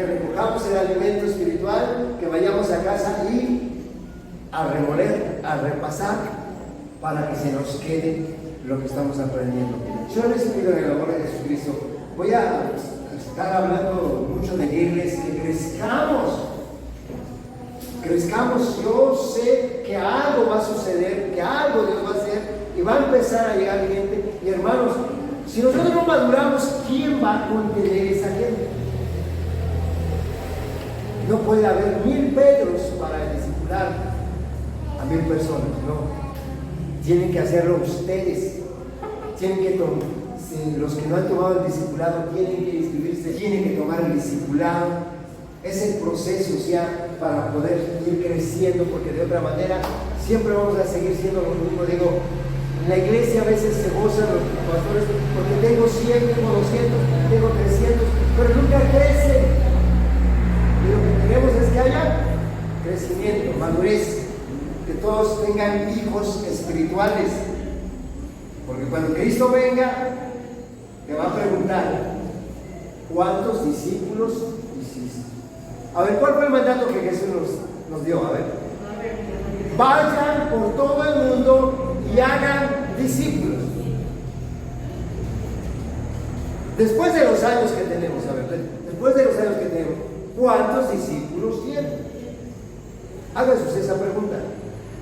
que recojamos el alimento espiritual, que vayamos a casa y a remoler, a repasar, para que se nos quede lo que estamos aprendiendo. Yo les pido en el amor de Jesucristo, voy a estar hablando mucho de la iglesia, que crezcamos. Yo sé que algo va a suceder, que algo Dios va a hacer y va a empezar a llegar gente. Y hermanos, si nosotros no maduramos, ¿quién va a contener esa gente? No puede haber 1000 Pedros para discipular a 1000 personas, no. Tienen que hacerlo ustedes. Tienen que los que no han tomado el discipulado tienen que inscribirse, tienen que tomar el discipulado. Es el proceso ya para poder ir creciendo, porque de otra manera siempre vamos a seguir siendo lo mismo. Digo, en la iglesia a veces se gozan los pastores porque tengo 100, tengo 200, tengo 300, pero nunca crecen. Y lo que queremos es que haya crecimiento, madurez, que todos tengan hijos espirituales, porque cuando Cristo venga te va a preguntar: ¿cuántos discípulos hiciste? A ver, ¿cuál fue el mandato que Jesús nos dio? A ver, vayan por todo el mundo y hagan discípulos. Después de los años que tenemos, a ver, después de los años que tenemos, ¿cuántos discípulos tienen? Hágase usted esa pregunta.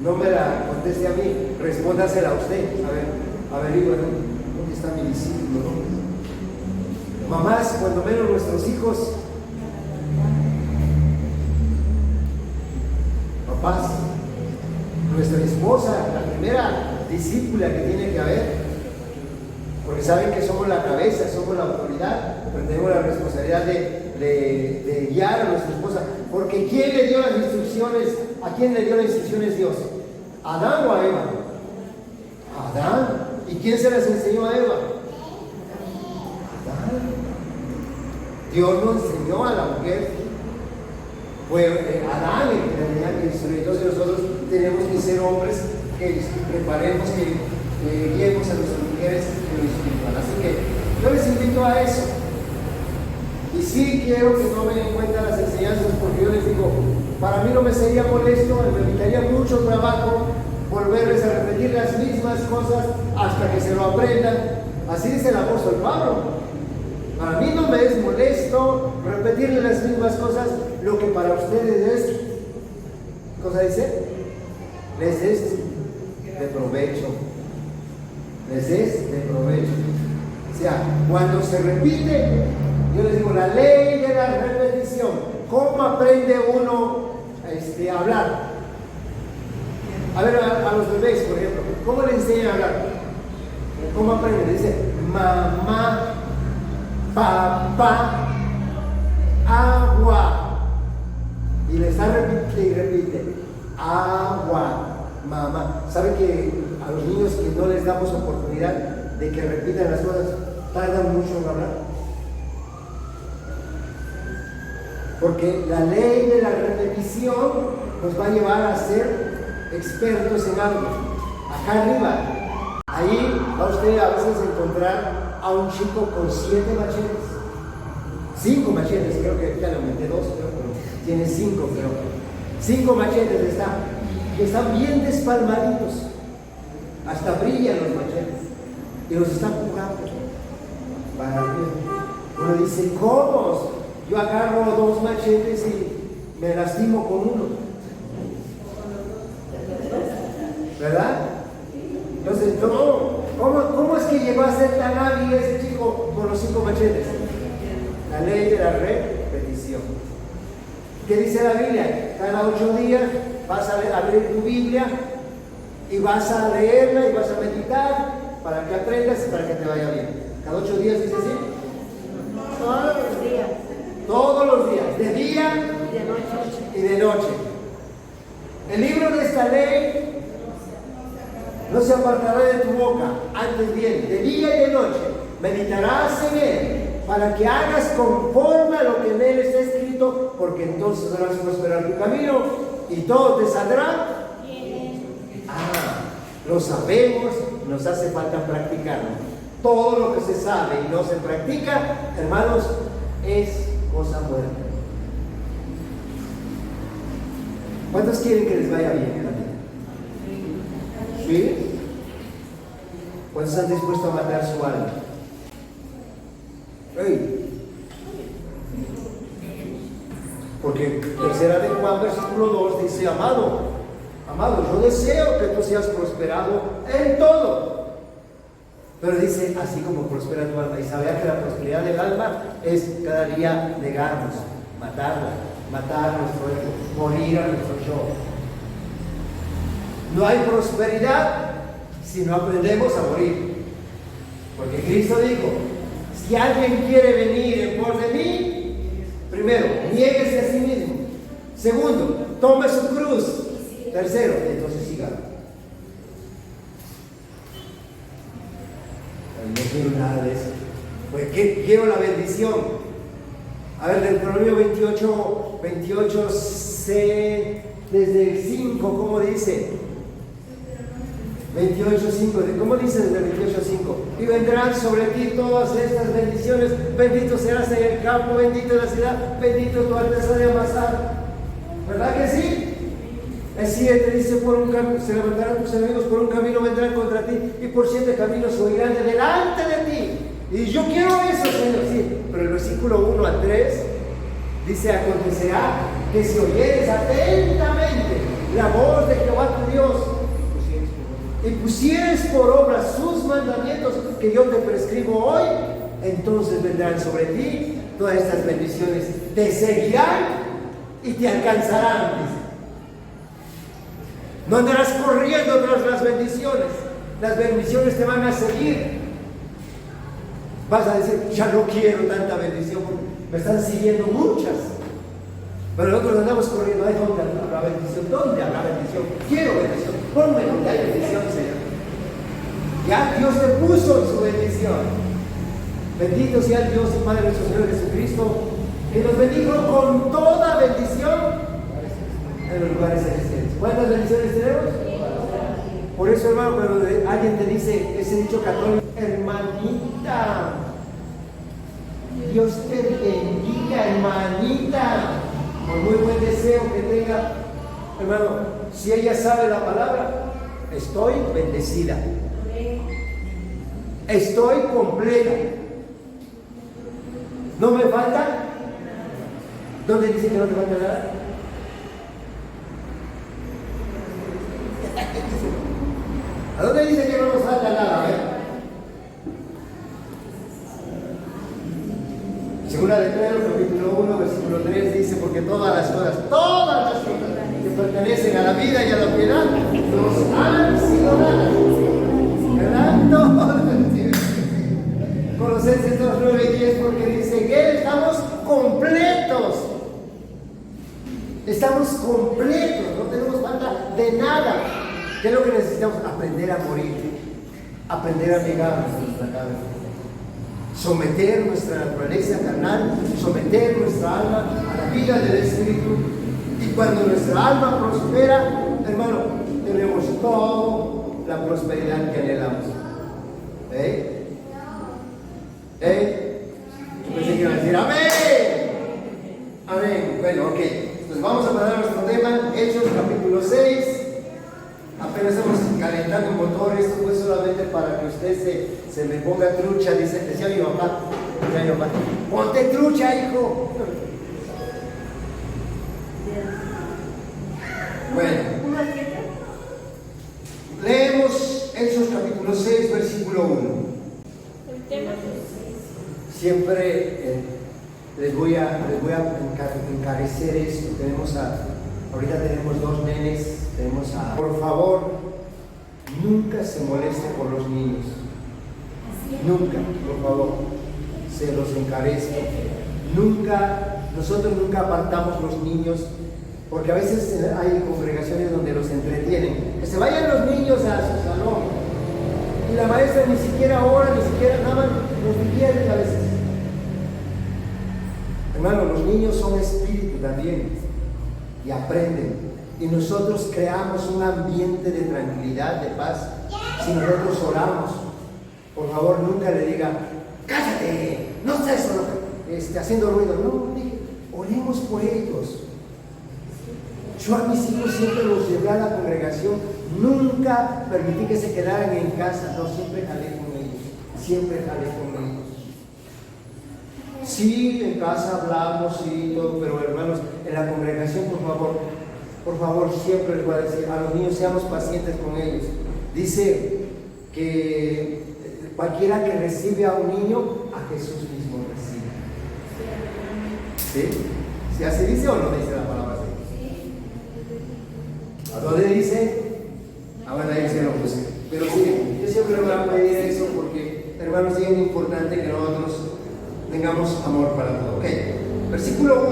No me la conteste a mí, respóndasela a usted. A ver, averigüe, ¿dónde está mi discípulo? Mamás, cuando menos nuestros hijos, papás, nuestra esposa, la primera discípula que tiene que haber, porque saben que somos la cabeza, somos la autoridad, pero tenemos la responsabilidad de guiar a nuestra esposa, porque ¿quién le dio las instrucciones? ¿A quién le dio las instrucciones Dios? ¿A Adán o a Eva? A Adán. ¿Y quién se las enseñó a Eva? Adán. Dios nos enseñó a la mujer. Fue Adán el que tenía que instruir. Entonces nosotros tenemos que ser hombres que preparemos, que guiemos a nuestras mujeres en lo espiritual. Así que yo les invito a eso. Y sí quiero que tomen en cuenta las enseñanzas, porque yo les digo, para mí no me sería molesto, me evitaría mucho trabajo volverles a repetir las mismas cosas hasta que se lo aprendan. Así dice el apóstol Pablo. Para mí no me es molesto repetirles las mismas cosas, lo que para ustedes es, ¿qué cosa dice? Les es de provecho. Les es de provecho. O sea, cuando se repite, yo les digo, la ley de la repetición. ¿Cómo aprende uno a hablar? A ver, a los bebés, por ejemplo, ¿cómo le enseñan a hablar? ¿Cómo aprenden? Dice, mamá, papá, agua. Y le está repite y repite, agua, mamá. ¿Sabe que a los niños que no les damos oportunidad de que repitan las cosas, tardan mucho en hablar? Porque la ley de la repetición nos va a llevar a ser expertos en algo. Acá arriba, ahí va usted a veces a encontrar a un chico con 7 machetes, 5 machetes, creo que ya le aumenté 2, pero tiene 5, pero 5 machetes están bien despalmaditos, hasta brillan los machetes y los están jugando para que uno dice, ¿cómo? Yo agarro 2 machetes y me lastimo con uno, ¿verdad? Entonces, ¿cómo es que llegó a ser tan hábil ese chico con los 5 machetes? La ley de la repetición. ¿Qué dice la Biblia? Cada 8 días vas a abrir tu Biblia y vas a leerla y vas a meditar para que aprendas y para que te vaya bien. Cada 8 días dice así. Todos los días. Todos los días, de día y de noche. El libro de esta ley no se apartará de tu boca, antes bien, de día y de noche, meditarás en él, para que hagas conforme a lo que en él está escrito, porque entonces harás prosperar tu camino y todo te saldrá. Lo sabemos, nos hace falta practicarlo. Todo lo que se sabe y no se practica, hermanos, es cosa muerta. ¿Cuántos quieren que les vaya bien en la vida? ¿Sí? ¿Cuántos están dispuestos a matar su alma? ¡Ey! Porque tercera de Juan, versículo 2, dice: amado, yo deseo que tú seas prosperado en todo. Pero dice, así como prospera tu alma. Y sabía que la prosperidad del alma es cada día negarnos, matar nuestro ego, morir a nuestro yo. No hay prosperidad si no aprendemos a morir. Porque Cristo dijo: si alguien quiere venir en pos de mí, primero, niéguese a sí mismo. Segundo, tome su cruz. Tercero, entonces sígalo. No quiero nada de eso. Pues quiero la bendición. A ver, del Proverbio 28, C, desde el 5, ¿cómo dice? 28:5, ¿cómo dice desde 28:5? Y vendrán sobre ti todas estas bendiciones. Bendito serás en el campo, bendito en la ciudad, bendito tu alteza de amasar. ¿Verdad que sí? El 7 dice: por un camino se levantarán tus enemigos, por un camino vendrán contra ti, y por 7 caminos huirán de delante de ti. Y yo quiero eso, Señor, sí. Pero el versículo 1 al 3 dice: acontecerá que si oyeres atentamente la voz de Jehová tu Dios, y pusieres por obra sus mandamientos que yo te prescribo hoy, entonces vendrán sobre ti todas estas bendiciones, te seguirán y te alcanzarán, dice. No andarás corriendo tras las bendiciones te van a seguir. Vas a decir: ya no quiero tanta bendición, me están siguiendo muchas. Pero nosotros andamos corriendo: ¿ay, dónde habrá bendición? ¿Dónde habrá bendición? Quiero bendición, ponme donde hay bendición, Señor. Ya Dios te puso su bendición. Bendito sea el Dios y Padre de nuestro Señor Jesucristo, que nos bendijo con toda bendición en los lugares celestiales. ¿Cuántas bendiciones tenemos? Por eso, hermano, cuando alguien te dice ese dicho católico: hermanita, Dios te bendiga, hermanita, por muy buen deseo que tenga, hermano, si ella sabe la palabra, estoy bendecida, estoy completa, no me falta. ¿Dónde dice que no te falta nada? ¿A dónde dice que no nos falta nada? Segunda de Pedro, capítulo 1, versículo 3 dice: porque todas las cosas que pertenecen a la vida y a la piedad nos han sido dadas. ¿Verdad? Todas. Colosenses 2, 9 y 10, porque dice que estamos completos. Estamos completos, no tenemos falta de nada. ¿Qué es lo que necesitamos? Aprender a morir, aprender a negarnos a nuestra carne, someter nuestra naturaleza carnal, someter nuestra alma a la vida del Espíritu. Y cuando nuestra alma prospera, hermano, tenemos toda la prosperidad que anhelamos. Yo pensé que iba a decir amén. Amén. Bueno, ok. Entonces vamos a pasar a nuestro tema, Hechos capítulo 6. Apenas estamos calentando un motor, esto fue solamente para que usted se me ponga trucha, decía mi papá, ponte trucha, hijo. Bueno, leemos Hechos capítulo 6, versículo 1. Siempre les voy a encarecer esto. Ahorita tenemos 2 nenes. Por favor, nunca se moleste por los niños. Nunca, por favor, se los encarezco. Nosotros nunca apartamos los niños, porque a veces hay congregaciones donde los entretienen. Que se vayan los niños a su salón. Y la maestra ni siquiera ora, ni siquiera nada más los divierte a veces. Hermano, los niños son espíritu también y aprenden. Y nosotros creamos un ambiente de tranquilidad, de paz, si nosotros oramos. Por favor, nunca le diga: cállate, no estés haciendo ruido. No, oremos por ellos. Yo a mis hijos siempre los llevé a la congregación, nunca permití que se quedaran en casa, no, siempre jalé con ellos, siempre jalé con ellos. Sí, en casa hablamos, sí, todo, pero hermanos, en la congregación, por favor, siempre les voy a decir a los niños, seamos pacientes con ellos. Dice que cualquiera que recibe a un niño, a Jesús mismo recibe. ¿Sí? ¿Sí así dice o no dice la palabra así? ¿A dónde dice? Bueno, ahí se lo puse. Pero sí, yo siempre voy a pedir eso porque, hermanos, es bien importante que nosotros tengamos amor para todo. Ok, versículo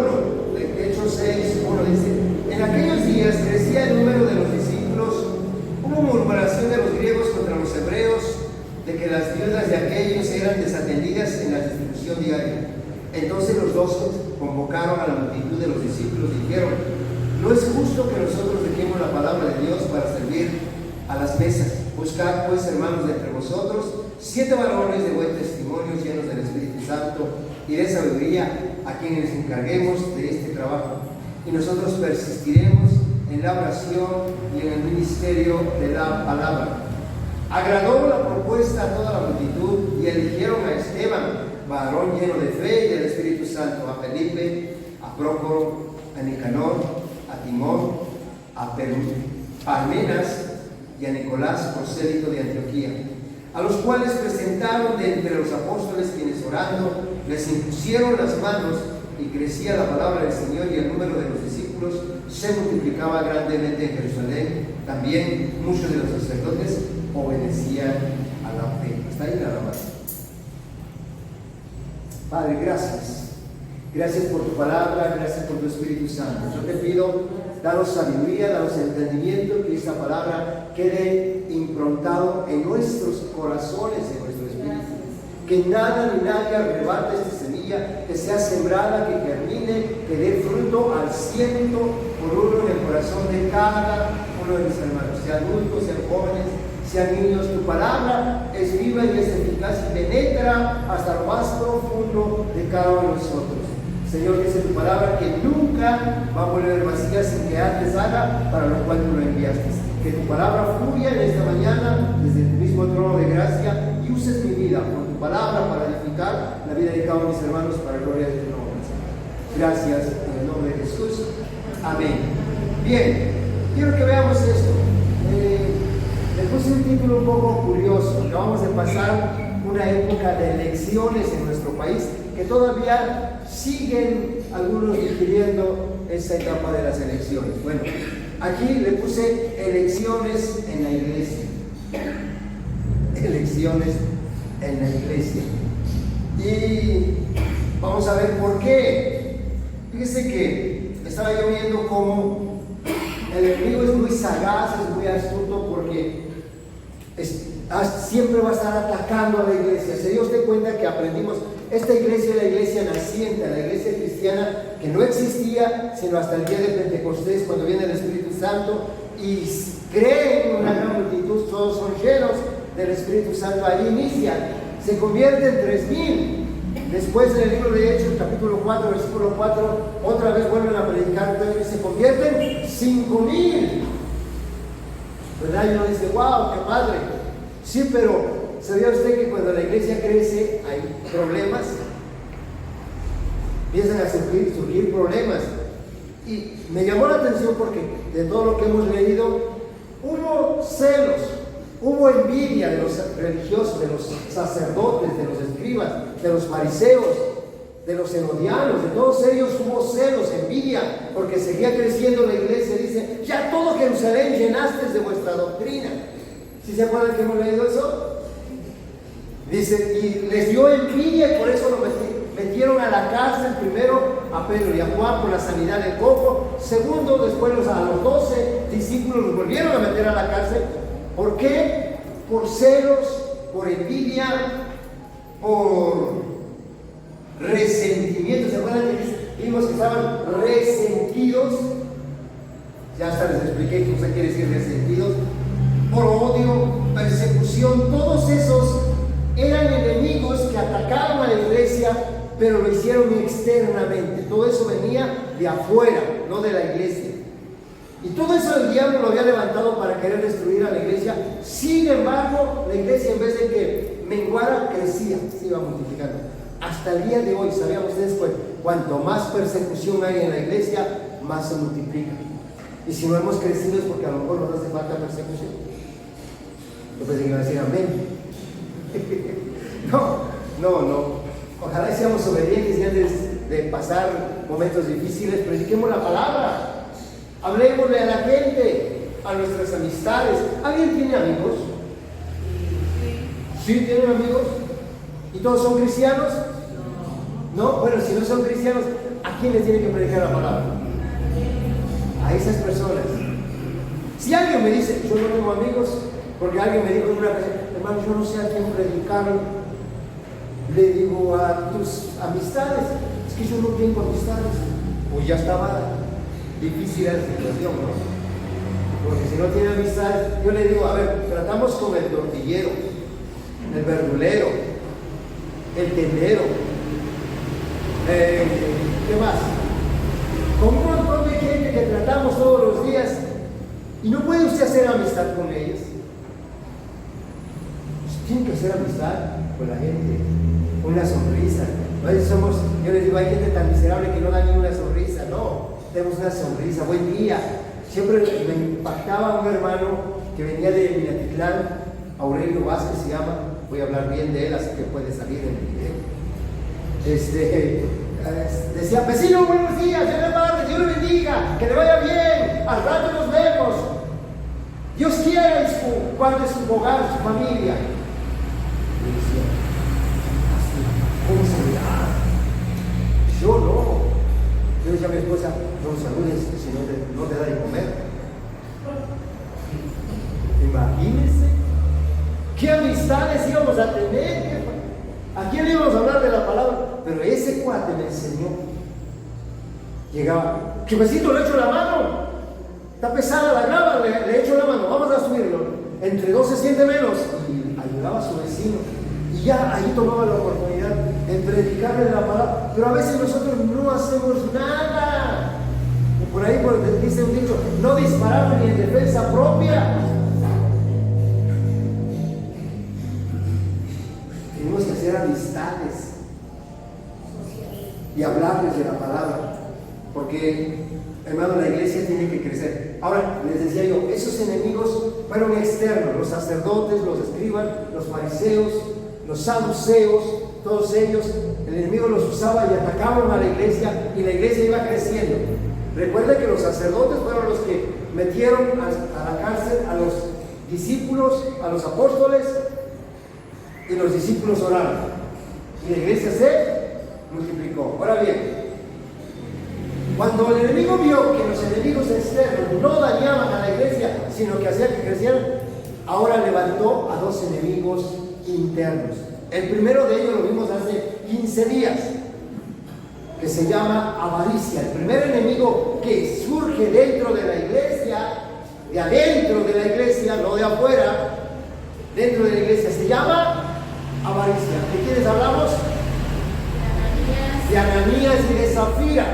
1 de Hechos 6, 1 dice: en aquellos días crecía el número de los discípulos, hubo murmuración de los griegos contra los hebreos, de que las viudas de aquellos eran desatendidas en la distribución diaria. Entonces los 12 convocaron a la multitud de los discípulos y dijeron: no es justo que nosotros dejemos la palabra de Dios para servir a las mesas. Buscad pues, hermanos, de entre vosotros 7 varones de buen testimonio, llenos del Espíritu Santo y de sabiduría, a quienes encarguemos de este trabajo. Y nosotros persistiremos en la oración y en el ministerio de la palabra. Agradó la propuesta a toda la multitud y eligieron a Esteban, varón lleno de fe y del Espíritu Santo, a Felipe, a Prócoro, a Nicanor, a Timón, a Parmenas y a Nicolás, prosélito de Antioquía, a los cuales presentaron de entre los apóstoles, quienes orando les impusieron las manos, y crecía la palabra del Señor y el número de los discípulos se multiplicaba grandemente en Jerusalén. También muchos de los sacerdotes obedecían a la fe. Hasta ahí nada más. Padre, gracias. Gracias por tu palabra, gracias por tu Espíritu Santo. Yo te pido, danos sabiduría, danos entendimiento, que esta palabra quede improntado en nuestros corazones, en nuestro espíritu. Que nada ni nadie arrebate esta semilla, que sea sembrada, que germine, que dé fruto al 100 por uno en el corazón de cada uno de mis hermanos, sean adultos, sean jóvenes, sean niños. Tu palabra es viva y es eficaz y penetra hasta lo más profundo de cada uno de nosotros. Señor, dice tu palabra que nunca va a volver vacía sin que antes haga para lo cual tú lo enviaste. Que tu palabra fluya en esta mañana desde tu mismo trono de gracia y uses mi vida con tu palabra para edificar la vida de cada uno de mis hermanos para la gloria de tu nombre. Gracias en el nombre de Jesús. Amén. Bien, quiero que veamos esto. Le puse un título un poco curioso. Acabamos de pasar una época de elecciones en nuestro país que todavía siguen algunos digiriendo esa etapa de las elecciones. Bueno, aquí le puse elecciones en la iglesia. Elecciones en la iglesia. Y vamos a ver por qué. Fíjese que estaba yo viendo cómo el enemigo es muy sagaz, es muy astuto, porque siempre va a estar atacando a la iglesia. Se dio usted cuenta que aprendimos, esta iglesia es la iglesia naciente, la iglesia cristiana que no existía sino hasta el día de Pentecostés, cuando viene el Espíritu Santo y creen una gran multitud, todos son llenos del Espíritu Santo. Allí inicia, se convierte en 3,000. Después en el libro de Hechos, capítulo 4, versículo 4, otra vez vuelven a predicar y se convierten 5,000. ¿Verdad? Y uno dice, wow, qué padre. Sí, pero ¿sabía usted que cuando la iglesia crece hay problemas? Empiezan a surgir problemas. Y me llamó la atención porque de todo lo que hemos leído, hubo celos, hubo envidia de los religiosos, de los sacerdotes, de los escribas, de los fariseos, de los herodianos, de todos ellos hubo celos, envidia, porque seguía creciendo la iglesia. Dice, ya todo Jerusalén llenaste de vuestra doctrina. ¿Sí se acuerdan que hemos leído eso? Dice, y les dio envidia y por eso lo metieron a la cárcel, primero a Pedro y a Juan por la sanidad del cojo, segundo, después a los 12 discípulos los volvieron a meter a la cárcel. ¿Por qué? Por celos, por envidia, por resentimiento. ¿Se acuerdan que vimos que estaban resentidos? Ya hasta les expliqué qué cosa quiere decir resentidos. Por odio, persecución, todos esos eran enemigos que atacaron a la iglesia, pero lo hicieron externamente. Todo eso venía de afuera, no de la iglesia. Y todo eso el diablo lo había levantado para querer destruir a la iglesia. Sin embargo, la iglesia, en vez de que menguara, crecía, se iba multiplicando. Hasta el día de hoy, ¿sabían ustedes que cuanto más persecución hay en la iglesia, más se multiplica? Y si no hemos crecido es porque a lo mejor nos hace falta persecución. Yo pensé que iba a decir amén. No. Ojalá seamos obedientes y antes de pasar momentos difíciles, prediquemos la palabra. Hablemosle a la gente, a nuestras amistades. ¿Alguien tiene amigos? ¿Sí tienen amigos? ¿Y todos son cristianos? No. Bueno, si no son cristianos, ¿a quién les tiene que predicar la palabra? A esas personas. Si alguien me dice, yo no tengo amigos, porque alguien me dijo en una ocasión, hermano, yo no sé a quién predicar, le digo a tus amistades, es que yo no tengo amistades. Pues ya estaba difícil la situación, ¿no? Porque si no tiene amistades, yo le digo, a ver, tratamos con el tortillero, el verdulero, el tendero, ¿qué más? Con un montón de gente que tratamos todos los días. ¿Y no puede usted hacer amistad con ellos? Pues tiene que hacer amistad con la gente, con una sonrisa. A veces yo les digo, hay gente tan miserable que no da ni una sonrisa. No, tenemos una sonrisa, buen día. Siempre me impactaba un hermano que venía de Minatitlán, Aurelio Vázquez se llama, voy a hablar bien de él, así que puede salir en el video. Decía, vecino, buenos días, Dios le bendiga, que le vaya bien, al rato nos vemos. Dios quiera guarde su hogar, su familia. Y decía, así, ¿cómo saludará? Yo no. Yo decía a mi esposa, no saludes, si no te da de comer. Imagínense qué amistades íbamos a tener, a quién íbamos a hablar de la palabra. Pero ese cuate me enseñó. Llegaba, que besito, le echo la mano. Está pesada la grava, le echo la mano, vamos a subirlo. Entre dos se siente menos. Y ayudaba a su vecino. Y ya ahí tomaba la oportunidad de predicarle la palabra. Pero a veces nosotros no hacemos nada. Por ahí dice un dicho, no disparar ni en defensa propia. Tenemos que hacer amistades y hablarles de la palabra, porque, hermano, la iglesia tiene que crecer. Ahora, les decía yo, esos enemigos fueron externos, los sacerdotes, los escribas, los fariseos, los saduceos, todos ellos, el enemigo los usaba y atacaban a la iglesia, y la iglesia iba creciendo. Recuerden que los sacerdotes fueron los que metieron a la cárcel a los discípulos, a los apóstoles, y los discípulos oraron, y la iglesia se multiplicó. Ahora bien, cuando el enemigo vio que los enemigos externos no dañaban a la iglesia, sino que hacían que crecieran, ahora levantó a dos enemigos internos. El primero de ellos lo vimos hace 15 días, que se llama avaricia. El primer enemigo que surge dentro de la iglesia, de adentro de la iglesia, no de afuera, dentro de la iglesia, se llama avaricia. ¿De quiénes hablamos? De Ananías y de Zafira,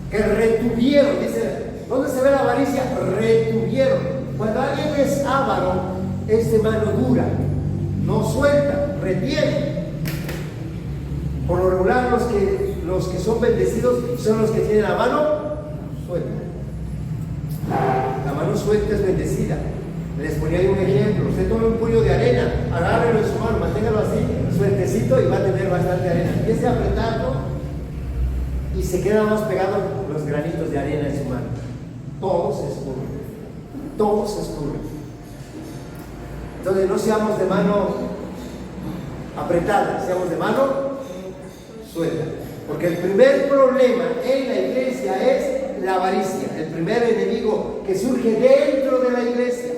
que retuvieron. Dice, ¿dónde se ve la avaricia? Retuvieron. Cuando alguien es avaro, es de mano dura, no suelta, retiene. Por lo regular, los que son bendecidos son los que tienen la mano suelta. La mano suelta es bendecida. Les ponía ahí un ejemplo. Usted toma un puño de arena, agárrelo en su mano, manténgalo así, sueltecito, y va a tener bastante arena. Empiece a apretarlo y se quedan más pegados los granitos de arena en su mano. Todo se escurre. Todo se escurre. Entonces no seamos de mano apretada, seamos de mano suelta. Porque el primer problema en la iglesia es la avaricia. El primer enemigo que surge dentro de la iglesia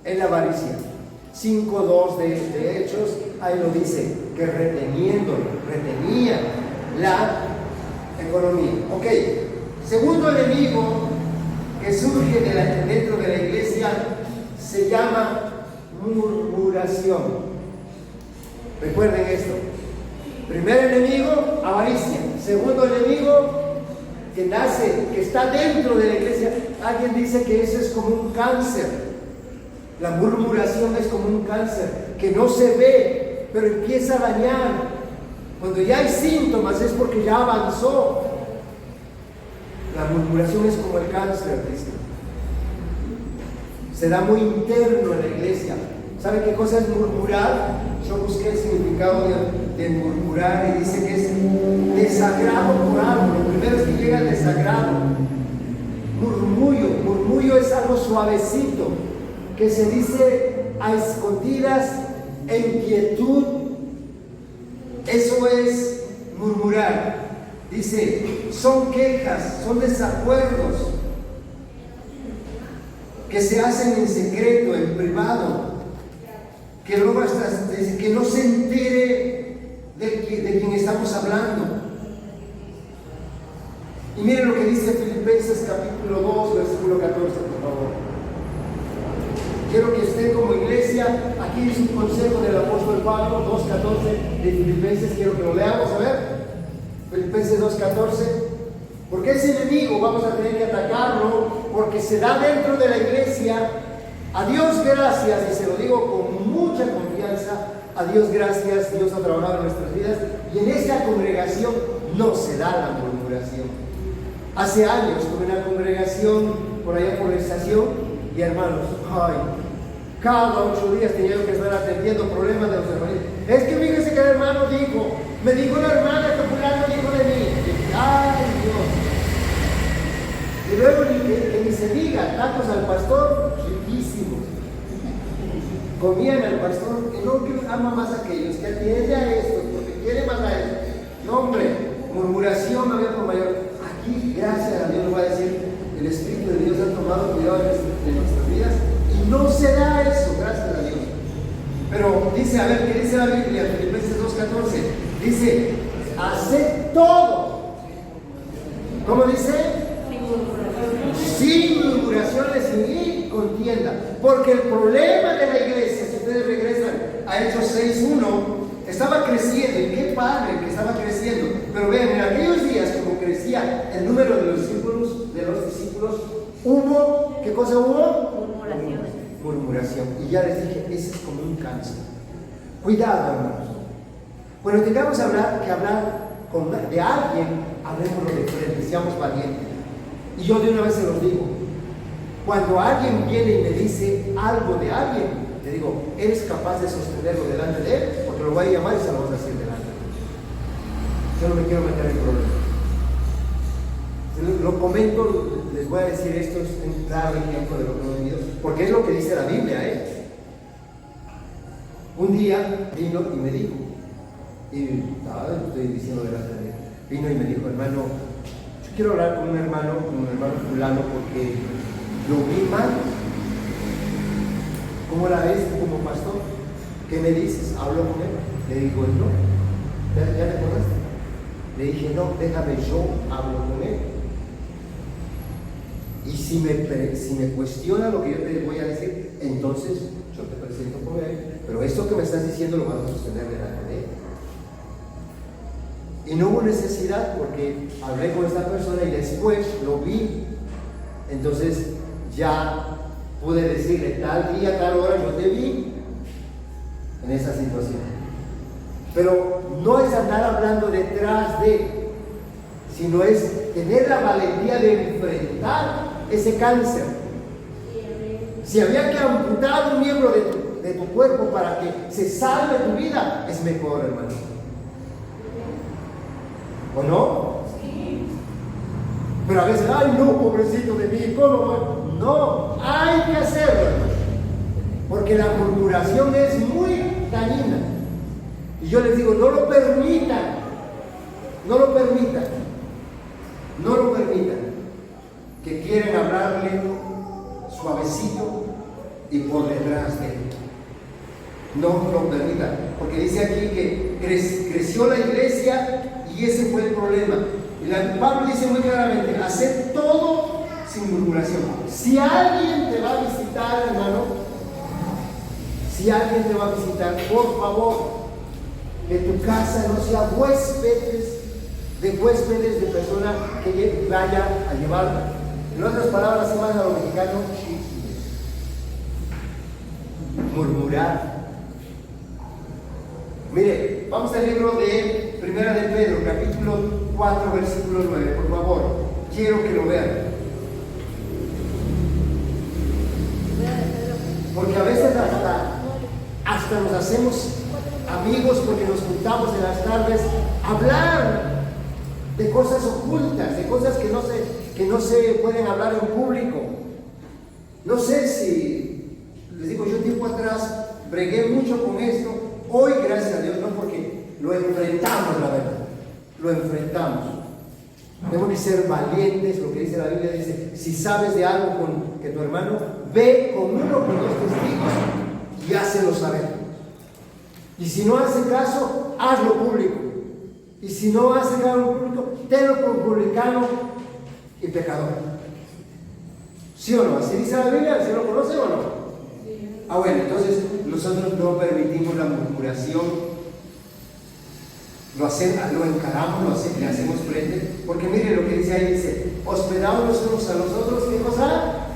es la avaricia. 5:2 de Hechos, ahí lo dice, que retenía la economía. Ok, segundo enemigo que surge dentro de la iglesia se llama murmuración. Recuerden esto. Primer enemigo, avaricia. Segundo enemigo, que nace, que está dentro de la iglesia. Alguien dice que eso es como un cáncer. La murmuración es como un cáncer que no se ve, pero empieza a dañar. Cuando ya hay síntomas es porque ya avanzó. La murmuración es como el cáncer, dice. Se da muy interno en la iglesia. ¿Sabe qué cosa es murmurar? Yo busqué el significado de murmurar y dice que es desagrado por algo. Lo primero es que llega el desagrado. Murmullo es algo suavecito, que se dice a escondidas, en quietud. Eso es murmurar. Dice, son quejas, son desacuerdos que se hacen en secreto, en privado, que luego que no se entere de quien estamos hablando. Y miren lo que dice Filipenses capítulo 2, versículo 14, por favor. Quiero que usted como iglesia, aquí es un consejo del apóstol Pablo, 2.14 de Filipenses, quiero que lo leamos, a ver. Filipenses 2.14. Porque ese enemigo vamos a tener que atacarlo, porque se da dentro de la iglesia. A Dios gracias, y se lo digo con mucha confianza, a Dios gracias, Dios ha trabajado en nuestras vidas, y en esta congregación no se da la murmuración. Hace años tuve una congregación por allá por la estación, y hermanos, cada 8 días tenía yo que estar atendiendo problemas de los hermanos. Es que fíjese que el hermano me dijo la hermana que fulano dijo de mí. Ay, Dios. Y luego que ni se diga, tacos al pastor, riquísimos. Comían al pastor, que no que ama más a aquellos, que atiende a estos, porque quiere más a ellos. No, hombre, murmuración había por mayor. Aquí, gracias a Dios, lo va a decir, el Espíritu de Dios ha tomado cuidado de nuestras vidas y no se da eso, gracias a Dios. Pero dice, a ver, ¿qué dice la Biblia? Filipenses 2.14. Dice, haced todo. ¿Cómo dice? Sin murmuraciones y contienda. Porque el problema de la iglesia, si ustedes regresan a Hechos 6.1, estaba creciendo, y qué padre que estaba creciendo. Pero vean, en aquellos días, como crecía el número de los discípulos, hubo, ¿qué cosa hubo? Murmuración. Y ya les dije, ese es como un cáncer. Cuidado, hermanos. Cuando tengamos que hablar de alguien, hablemoslo de frente, seamos valientes. Y yo de una vez se los digo, cuando alguien viene y me dice algo de alguien, le digo, ¿eres capaz de sostenerlo delante de él? Porque lo voy a llamar y se lo vas a decir delante de él. Yo no me quiero meter en problemas. Lo comento, les voy a decir esto, es un claro ejemplo de lo que he vivido, porque es lo que dice la Biblia, Un día vino y me dijo, y estoy diciendo delante de él, vino y me dijo, hermano, yo quiero hablar con un hermano fulano, porque lo vi mal. ¿Cómo la ves como pastor? ¿Qué me dices? ¿Hablo con él? Le digo, no. ¿Ya te acordaste? Le dije, no, déjame, yo hablo con él. Y si me cuestiona lo que yo te voy a decir, entonces yo te presento con él. Pero esto que me estás diciendo lo vas a sostener delante de él. Y no hubo necesidad, porque hablé con esta persona y después lo vi. Entonces ya pude decirle, tal día, tal hora yo te vi en esa situación. Pero no es andar hablando detrás de, sino es tener la valentía de enfrentar ese cáncer. Si había que amputar un miembro de tu cuerpo para que se salve tu vida, es mejor, hermano. ¿O no? Sí. Pero a veces, ay no, pobrecito de mí, ¿cómo? No, hay que hacerlo, hermano. Porque la murmuración es muy dañina. Y yo les digo, no lo permitan. No lo permitan. No lo permitan. Que quieren hablarle suavecito y por detrás de él. No lo permitan. Porque dice aquí que creció la iglesia y ese fue el problema. Y Pablo dice muy claramente, hacer todo sin murmuración. Si alguien te va a visitar, hermano, si alguien te va a visitar, por favor, que tu casa no sea huéspedes de huéspedes, de personas que vaya a llevar, en otras palabras, más a lo mexicano, chismes, murmurar. Mire, vamos al libro de Primera de Pedro, capítulo 4, versículo 9, por favor. Quiero que lo vean. Porque a veces hasta nos hacemos amigos porque nos juntamos en las tardes a hablar de cosas ocultas, de cosas que no se pueden hablar en público. No sé si, les digo, yo tiempo atrás bregué mucho con esto. Hoy, gracias a Dios, no, porque lo enfrentamos, la verdad, lo enfrentamos. Tenemos que ser valientes, lo que dice la Biblia, dice, si sabes de algo que tu hermano, ve con uno, con dos testigos y hácelo saber. Y si no hace caso, hazlo público. Y si no hace caso público, tenlo por publicano y pecador. ¿Sí o no? ¿Así dice la Biblia? ¿Se lo conoce o no? Sí. Ah, bueno, entonces nosotros no permitimos la murmuración. Lo encaramos, le hacemos frente. Porque mire lo que dice ahí, dice, hospedados los unos a los otros, ¿qué cosa?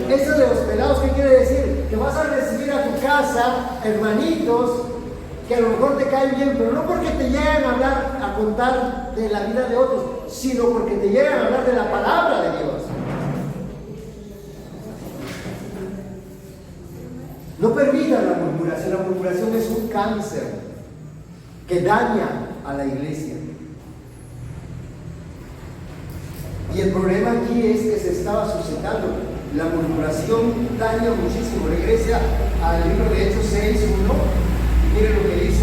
Eso de hospedados, ¿qué quiere decir? Que vas a recibir a tu casa hermanitos que a lo mejor te caen bien, pero no porque te llegan a hablar, a contar de la vida de otros, sino porque te llegan a hablar de la palabra de Dios. No permitan la murmuración. La murmuración es un cáncer que daña a la iglesia. Y el problema aquí es que se estaba suscitando. La murmuración daña muchísimo. Regresa al libro de Hechos 6:1 y miren lo que dice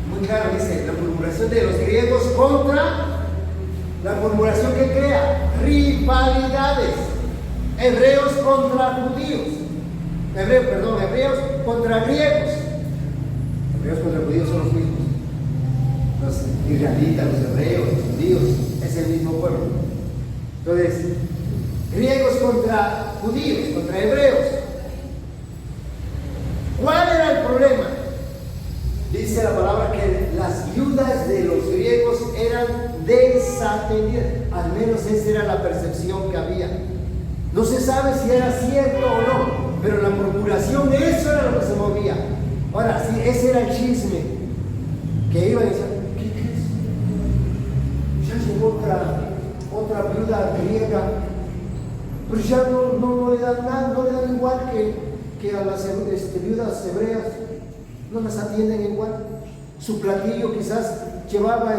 muy claro, dice, la murmuración de los griegos contra la murmuración que crea rivalidades. Hebreos contra judíos. Hebreos contra griegos. Hebreos contra judíos son los mismos. Los israelitas, los hebreos, los judíos, es el mismo pueblo. Entonces, griegos contra judíos, contra hebreos. ¿Cuál era el problema? Dice la palabra que las viudas de los griegos eran desatendidas. Al menos esa era la percepción que había. No se sabe si era cierto o no, pero la murmuración, eso era lo que se movía. Ahora, sí, ese era el chisme que iban y decían, ¿qué crees? Ya llegó otra viuda griega, pero ya no le dan nada, no le dan igual que a las viudas hebreas, no las atienden igual. Su platillo quizás llevaba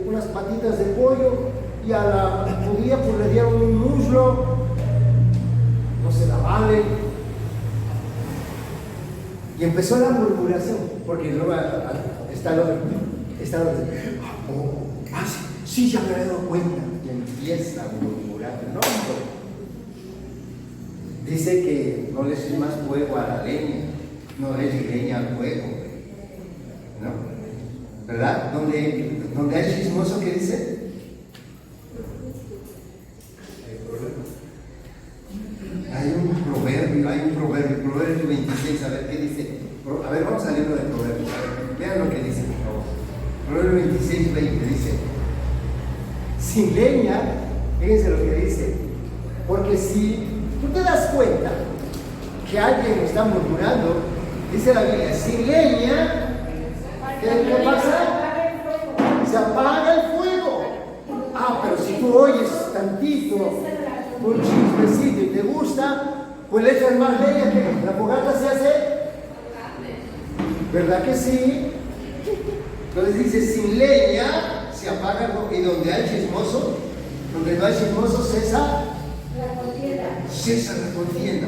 unas patitas de pollo y a la judía pues le dieron un muslo, no se la valen. Y empezó la murmuración, porque luego está lo sí, ya me he dado cuenta. Y empieza a murmurar. No, dice que no le eches más fuego a la leña, no le eches leña al fuego, ¿no? ¿Verdad? Donde hay chismoso, ¿qué dice? Hay un proverbio, Proverbio 26, a ver qué dice. A ver, vamos al libro de Proverbios, vean lo que dice, por favor. Proverbio 26, 20 dice, sin leña, fíjense lo que dice, porque si tú te das cuenta que alguien está murmurando, dice la Biblia, sin leña, ¿qué pasa? Se apaga el fuego. Ah, pero si tú oyes tantito, un chismecito y te gusta, pues le echas más leña, que la fogata se hace, ¿verdad que sí? Entonces dice, sin leña se apaga, y donde hay chismoso, donde no hay chismoso, cesa la contienda.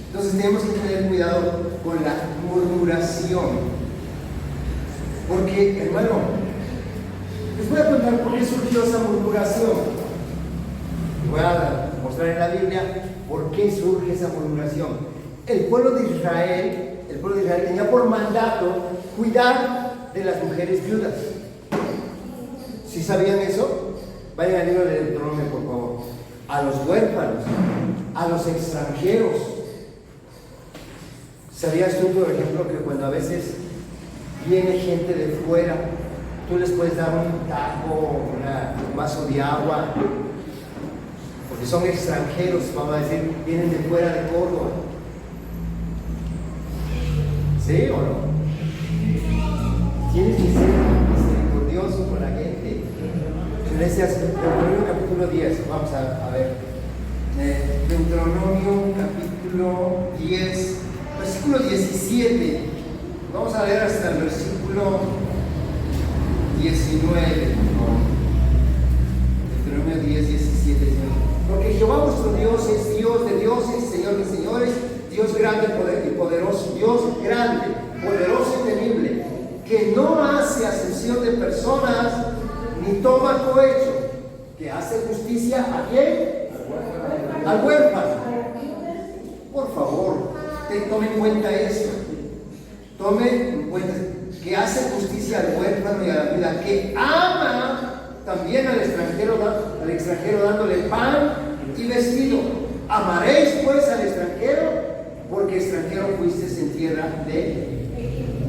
Entonces tenemos que tener cuidado con la murmuración, porque, hermano, les voy a contar por qué surgió esa murmuración. Voy a mostrar en la Biblia por qué surge esa murmuración. El pueblo de Israel tenía por mandato cuidar de las mujeres viudas. ¿Sí sabían eso? Vayan al libro de Deuteronomio, por favor. A los huérfanos, a los extranjeros. ¿Sabías tú, por ejemplo, que cuando a veces viene gente de fuera tú les puedes dar un taco, un vaso de agua, porque son extranjeros, vamos a decir, vienen de fuera de Córdoba. ¿Sí o no? Tienes que ser misericordioso con la gente. Deuteronomio capítulo 10, vamos a ver. Deuteronomio capítulo 10, versículo 17. Vamos a leer hasta el versículo 19. Deuteronomio 10, 17. Porque Jehová vuestro Dios es Dios de dioses, Señor de señores, Dios grande y poderoso, Dios grande, poderoso y temible, que no hace acepción de personas, ni toma cohecho, que hace justicia ¿a quién? Al huérfano. Por favor, tome en cuenta eso. Tome en cuenta que hace justicia al huérfano y a la viuda, que ama también al extranjero dándole pan y vestido. Amaréis pues al extranjero, porque extranjero fuisteis en tierra de Egipto.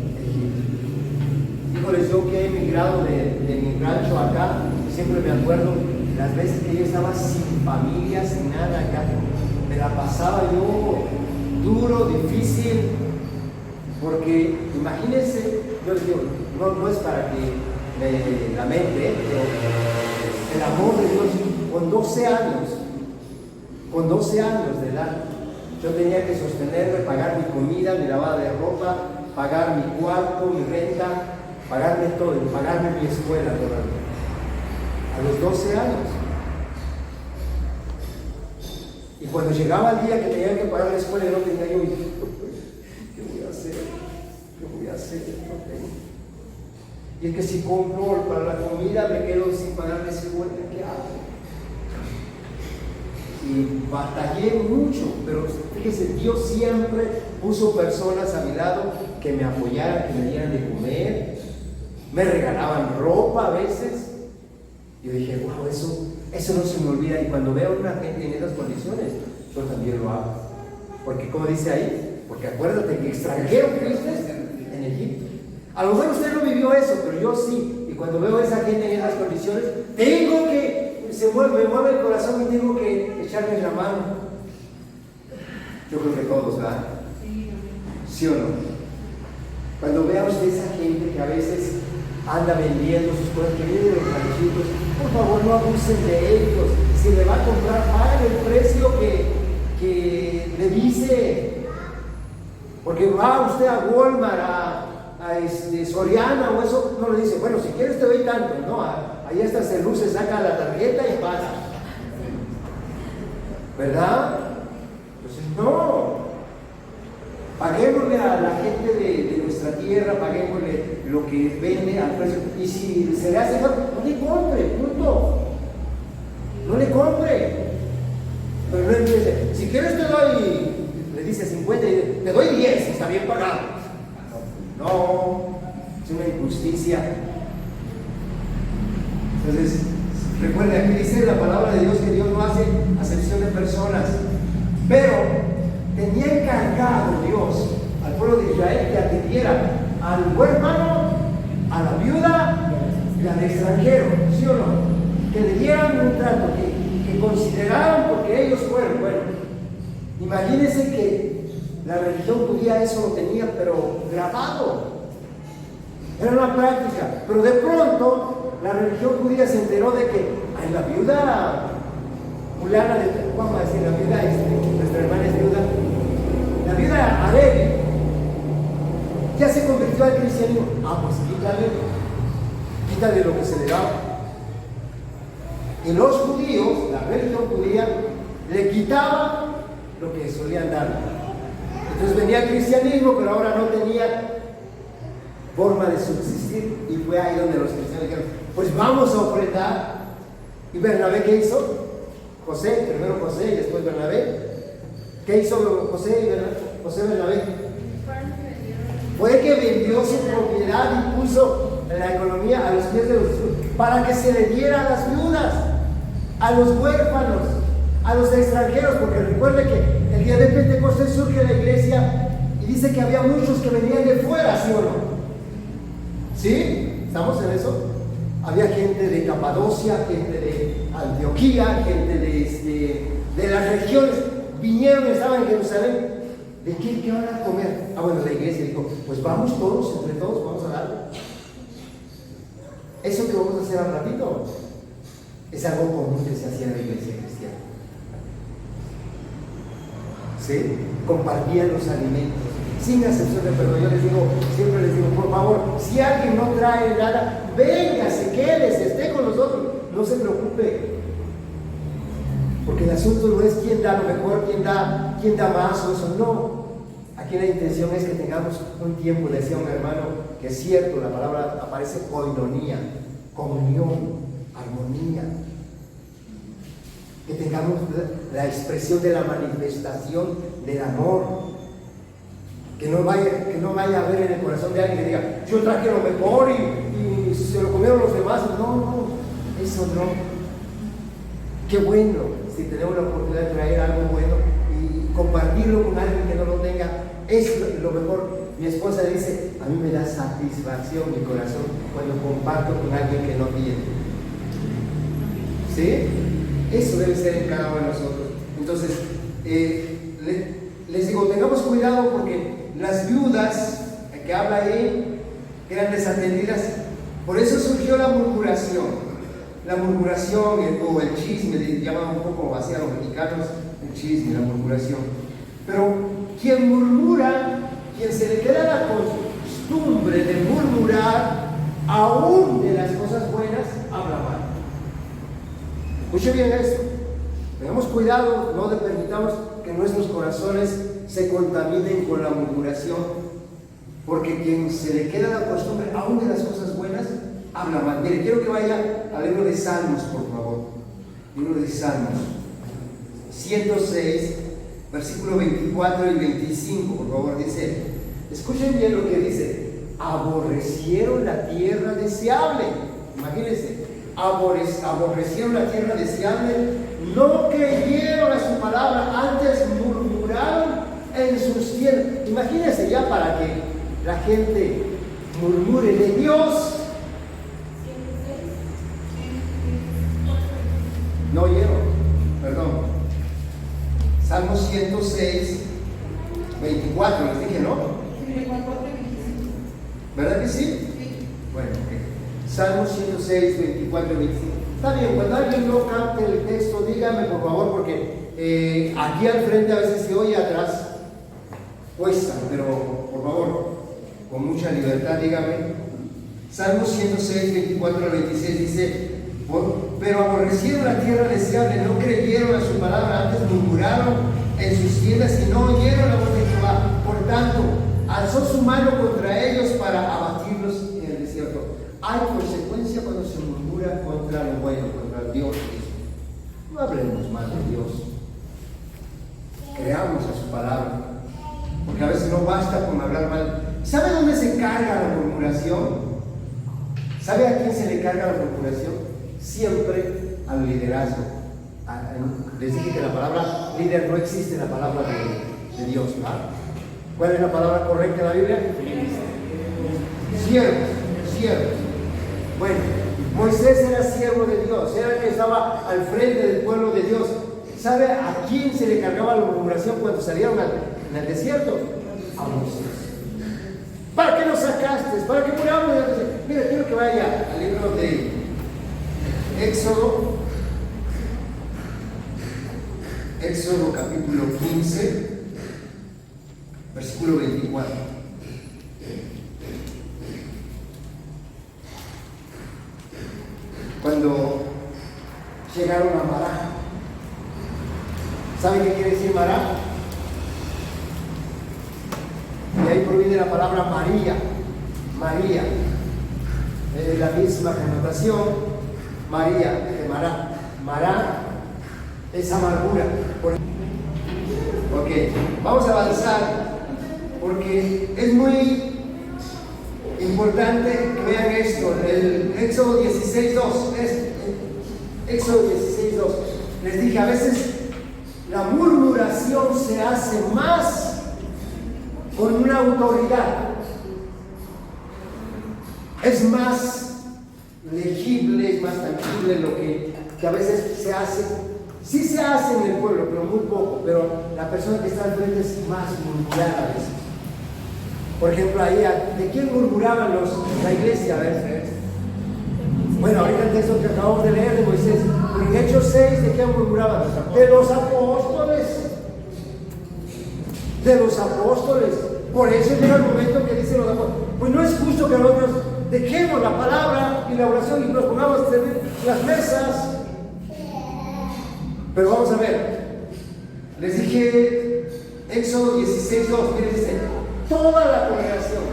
Híjoles, yo que he emigrado de mi rancho acá, siempre me acuerdo las veces que yo estaba sin familia, sin nada acá, me la pasaba yo duro, difícil, porque imagínense, yo les digo, no es para que me lamente, pero el amor de Dios, con 12 años de edad, yo tenía que sostenerme, pagar mi comida, mi lavada de ropa, pagar mi cuarto, mi renta, pagarme todo, pagarme mi escuela todavía. A los 12 años. Y cuando llegaba el día que tenía que pagar la escuela, yo no tenía yo, ¿qué voy a hacer? ¿Qué voy a hacer? No tengo. Y es que si compro para la comida, me quedo sin pagar la escuela, ¿qué hago? Y batallé mucho, pero fíjese, Dios siempre puso personas a mi lado que me apoyaran, que me dieran de comer, me regalaban ropa a veces. Yo dije, wow, eso no se me olvida. Y cuando veo a una gente en esas condiciones, yo también lo hago. Porque como dice ahí, porque acuérdate que extranjero fuiste en Egipto. A lo mejor usted no vivió eso, pero yo sí. Y cuando veo a esa gente en esas condiciones, me mueve el corazón y tengo que echarles la mano. Yo creo que todos, ¿verdad? ¿Sí o no? Cuando vea usted esa gente que a veces anda vendiendo sus cosas, que viene de los ranchitos, por favor no abusen de ellos. Si le va a comprar, paguen el precio que le dice. Porque va usted a Walmart, a Soriana o eso, no le dice, bueno, si quieres te doy tanto. No, ahí hasta se luce, saca la tarjeta y pasa. ¿Verdad? Entonces, no. Paguémosle a la gente de nuestra tierra, paguémosle lo que vende al precio. Y si se le hace falta, no le compre, punto. No le compre. Pero no empiece, si quieres te doy, le dice 50 y te doy 10, está bien pagado. No, es una injusticia. Entonces, recuerden, aquí dice la palabra de Dios que Dios no hace acepción de personas, pero tenía encargado Dios al pueblo de Israel que atendiera al huérfano, a la viuda y al extranjero, ¿sí o no? Que le dieran un trato, que consideraran, porque ellos fueron, bueno, imagínense que la religión judía eso lo tenía, pero grabado. Era una práctica, pero de pronto la religión judía se enteró de que la viuda fulana, vamos a decir, la viuda, nuestra hermana es viuda, la viuda Areli ya se convirtió al cristianismo. Pues quítale lo que se le daba. Y los judíos, la religión judía, le quitaba lo que solían dar. Entonces venía el cristianismo, pero ahora no tenía forma de subsistir, y fue ahí donde los cristianos dijeron, pues vamos a ofrendar. ¿Y Bernabé qué hizo? Primero José y después Bernabé. ¿Qué hizo José y Bernabé? Fue que vendió su propiedad y puso la economía a los pies de los discípulos para que se le diera a las viudas, a los huérfanos, a los extranjeros, porque recuerde que el día de Pentecostés surge la iglesia y dice que había muchos que venían de fuera, ¿sí o no? ¿Sí? ¿Estamos en eso? Había gente de Capadocia, gente de Antioquía, gente de las regiones. Vinieron y estaban en Jerusalén. ¿De qué van a comer? Bueno, la iglesia dijo, pues vamos todos, entre todos, vamos a dar. Eso que vamos a hacer al ratito es algo común que se hacía en la iglesia cristiana. ¿Sí? Compartían los alimentos, sin excepción de perdón. Yo siempre les digo, por favor, si alguien no trae nada, véngase, quédese, esté con nosotros, no se preocupe. Porque el asunto no es quién da lo mejor, quién da más o eso, no. Aquí la intención es que tengamos un tiempo, decía un hermano, que es cierto, la palabra aparece koinonía, comunión, armonía. Que tengamos la expresión de la manifestación del amor. Que no vaya a haber en el corazón de alguien que diga, yo traje lo mejor y se lo comieron los demás. No, eso no. Qué bueno si tenemos la oportunidad de traer algo bueno y compartirlo con alguien que no lo tenga, es lo mejor. Mi esposa dice, a mí me da satisfacción mi corazón cuando comparto con alguien que no tiene. ¿Sí? Eso debe ser en cada uno de nosotros. Entonces, les digo, tengamos cuidado porque las viudas que habla ahí eran desatendidas. Por eso surgió la murmuración. La murmuración o el chisme, le llaman un poco así a los mexicanos, el chisme, la murmuración. Pero quien murmura, quien se le queda la costumbre de murmurar, aún de las cosas buenas, habla mal. Escuche bien esto. Tengamos cuidado, no le permitamos que nuestros corazones se contaminen con la murmuración, porque quien se le queda la costumbre, aún de las cosas buenas, habla mal. Mire, quiero que vaya al libro de Salmos, por favor. Libro de Salmos 106, versículo 24 y 25, por favor. Dice, escuchen bien lo que dice: aborrecieron la tierra deseable. Imagínense, aborrecieron la tierra deseable, no creyeron a su palabra, antes murmuraron en sus tiendas. Imagínense ya, para que la gente murmure de Dios. No oyeron, perdón. Salmo 106, 24, les dije, ¿no? ¿Verdad que sí? Bueno, ok. Salmo 106, 24 y 25. Está bien, cuando alguien no capte el texto, dígame por favor, porque aquí al frente a veces se oye, atrás cuesta, pero por favor, con mucha libertad, dígame. Salmo 106, 24 al 26 dice: pero aborrecieron la tierra deseable, no creyeron a su palabra, antes murmuraron en sus tiendas y no oyeron la voz de Jehová. Por tanto, alzó su mano contra ellos para abatirlos en el desierto. Hay consecuencia cuando se murmura contra lo bueno, contra Dios mismo. No hablemos mal de Dios, creamos a su palabra, porque a veces no basta con hablar mal. ¿Sabe dónde se carga la murmuración? ¿Sabe a quién se le carga la murmuración? Siempre al liderazgo. Les dije que la palabra líder no existe en la palabra de Dios, ¿verdad? ¿Cuál es la palabra correcta en la Biblia? Siervos. Bueno, Moisés era siervo de Dios, era el que estaba al frente del pueblo de Dios. ¿Sabe a quién se le cargaba la murmuración cuando salieron en el desierto? A Moisés. ¿Para qué nos sacaste? ¿Para qué muramos? Mira, quiero que vaya al libro de Éxodo capítulo 15, versículo 24. Cuando llegaron a Mará. ¿Saben qué quiere decir Mará? De ahí proviene la palabra María. Es la misma connotación. María, de Mará. Mará es amargura. Ok, vamos a avanzar porque es muy importante que vean esto. El Éxodo 16:2. Éxodo 16:2. Les dije, a veces la murmuración se hace más con una autoridad. es más legible, es más tangible lo que a veces se hace. Sí se hace en el pueblo, pero muy poco. Pero la persona que está al frente es más murmurada a veces. Por ejemplo, ahí, ¿de quién murmuraban la iglesia? A ver. Bueno, ahorita el texto que acabamos de leer de Moisés, pero en Hechos 6, ¿de quién murmuraban? De los apóstoles. De los apóstoles. Por eso llega el momento que dicen los apóstoles, pues no es justo que nosotros dejemos la palabra y la oración y nos pongamos a servir las mesas. Pero vamos a ver, les dije Éxodo 16:2, miren, dice, toda la congregación,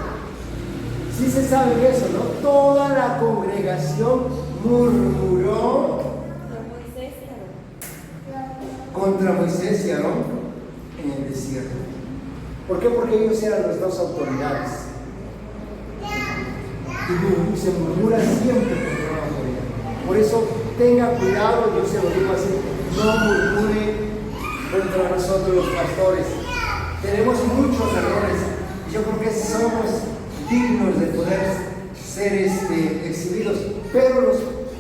sí se sabe eso, ¿no? Toda la congregación murmuró contra Moisés y Aarón en el desierto. ¿Por qué? Porque ellos eran las dos autoridades. Y se murmura siempre contra una autoridad. Por eso tenga cuidado, yo se lo digo así, no murmure contra nosotros los pastores. Tenemos muchos errores y yo creo que somos dignos de poder ser exhibidos. Pero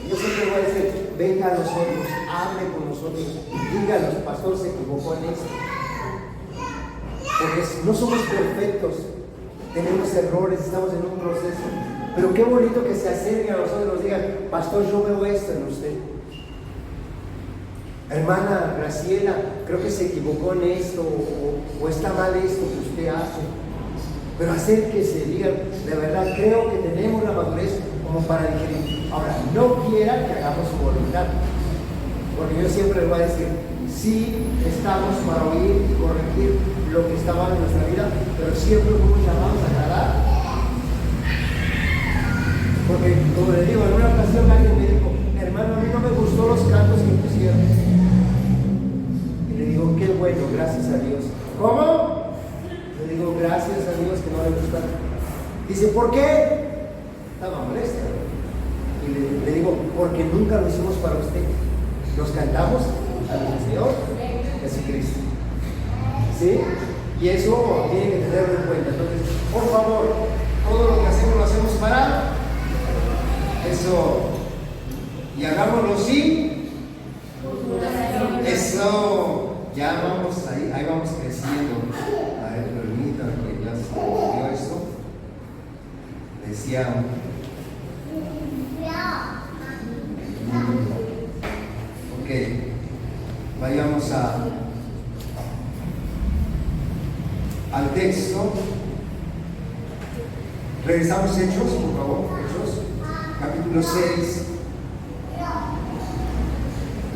yo siempre voy a decir, venga a nosotros, hable con nosotros, díganos, pastor se equivocó en esto. Porque no somos perfectos, tenemos errores, estamos en un proceso. Pero qué bonito que se acerquen a nosotros y nos digan, pastor, yo veo esto en usted. Hermana Graciela, creo que se equivocó en esto, o está mal esto que usted hace. Pero acérquese, digan, de verdad, creo que tenemos la madurez como para digerir. Ahora, no quiera que hagamos su voluntad, porque yo siempre les voy a decir, sí estamos para oír y corregir lo que está mal en nuestra vida, pero siempre fuimos llamados a agradar. Porque, como les digo, en una ocasión alguien me dijo, hermano, a mí no me gustó los cantos que pusieron. Y le digo, qué bueno, gracias a Dios. ¿Cómo? Le digo, gracias a Dios que no le gustaron. Dice, ¿por qué? Estaba molesta. Y le digo, porque nunca lo hicimos para usted. Los cantamos al Señor Jesucristo. ¿Sí? Y eso tiene que tenerlo en cuenta. Entonces, por favor, todo lo que hacemos lo hacemos para eso. Y hagámoslo sí. Eso. Ya vamos ahí vamos creciendo. A ver, permítanme que ya se me dio esto. Decía. Ok. Vayamos al texto. Regresamos a Hechos, por favor. Hechos, capítulo 6.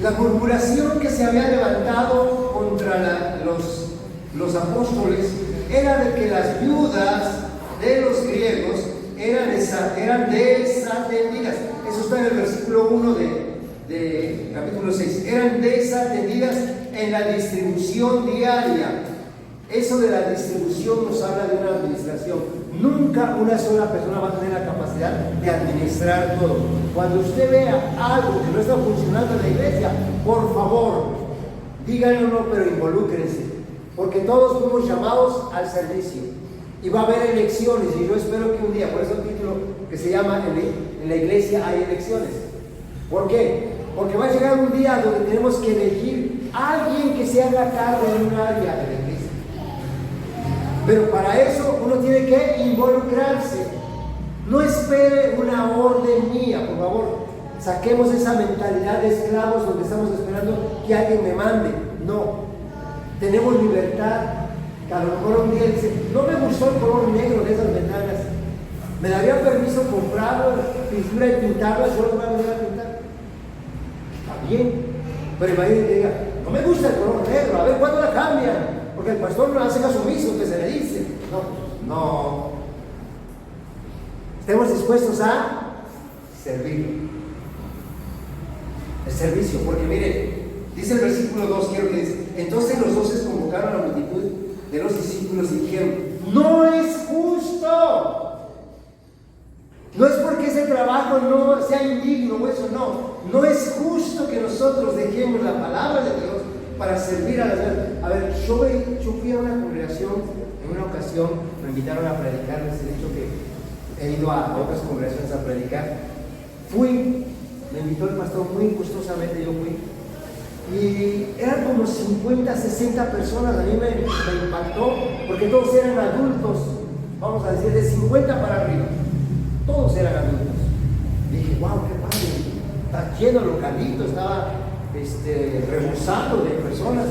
La murmuración que se había levantado contra los apóstoles era de que las viudas de los griegos eran desatendidas. Eso está en el versículo 1 de capítulo 6. Eran desatendidas en la distribución diaria. Eso de la distribución nos habla de una administración. Nunca una sola persona va a tener la capacidad de administrar todo. Cuando usted vea algo que no está funcionando en la iglesia, por favor, díganlo, pero involúcrense. Porque todos fuimos llamados al servicio. Y va a haber elecciones, y yo espero que un día, por eso el título que se llama En la iglesia hay elecciones. ¿Por qué? Porque va a llegar un día donde tenemos que elegir a alguien que se haga cargo de un área de la iglesia. Pero para eso uno tiene que involucrarse. No espere una orden mía, por favor. Saquemos esa mentalidad de esclavos donde estamos esperando que alguien me mande. No. Tenemos libertad. Que a lo mejor un día dice, no me gustó el color negro de esas ventanas. ¿Me daría permiso comprarlo, pintura y pintarlas? Yo lo voy a venir a pintar. Está bien. Pero imagínate que diga, no me gusta el color negro, a ver cuándo la cambian. Porque el pastor no hace caso omiso que se le dice. No. Estemos dispuestos a servir. El servicio, porque mire, dice el versículo 2, quiero que dice, entonces los 12 convocaron a la multitud de los discípulos y dijeron, no es justo. No es porque ese trabajo no sea indigno o eso, no es justo que nosotros dejemos la palabra de Dios para servir a las demás. A ver, yo fui a una congregación en una ocasión, me invitaron a predicar, les he dicho que he ido a otras congregaciones a predicar. Me invitó el pastor muy gustosamente, yo fui. Y eran como 50, 60 personas. A mí me impactó porque todos eran adultos, vamos a decir, de 50 para arriba. Todos eran adultos. Dije, wow, qué padre, está lleno el localito, estaba rebosando de personas.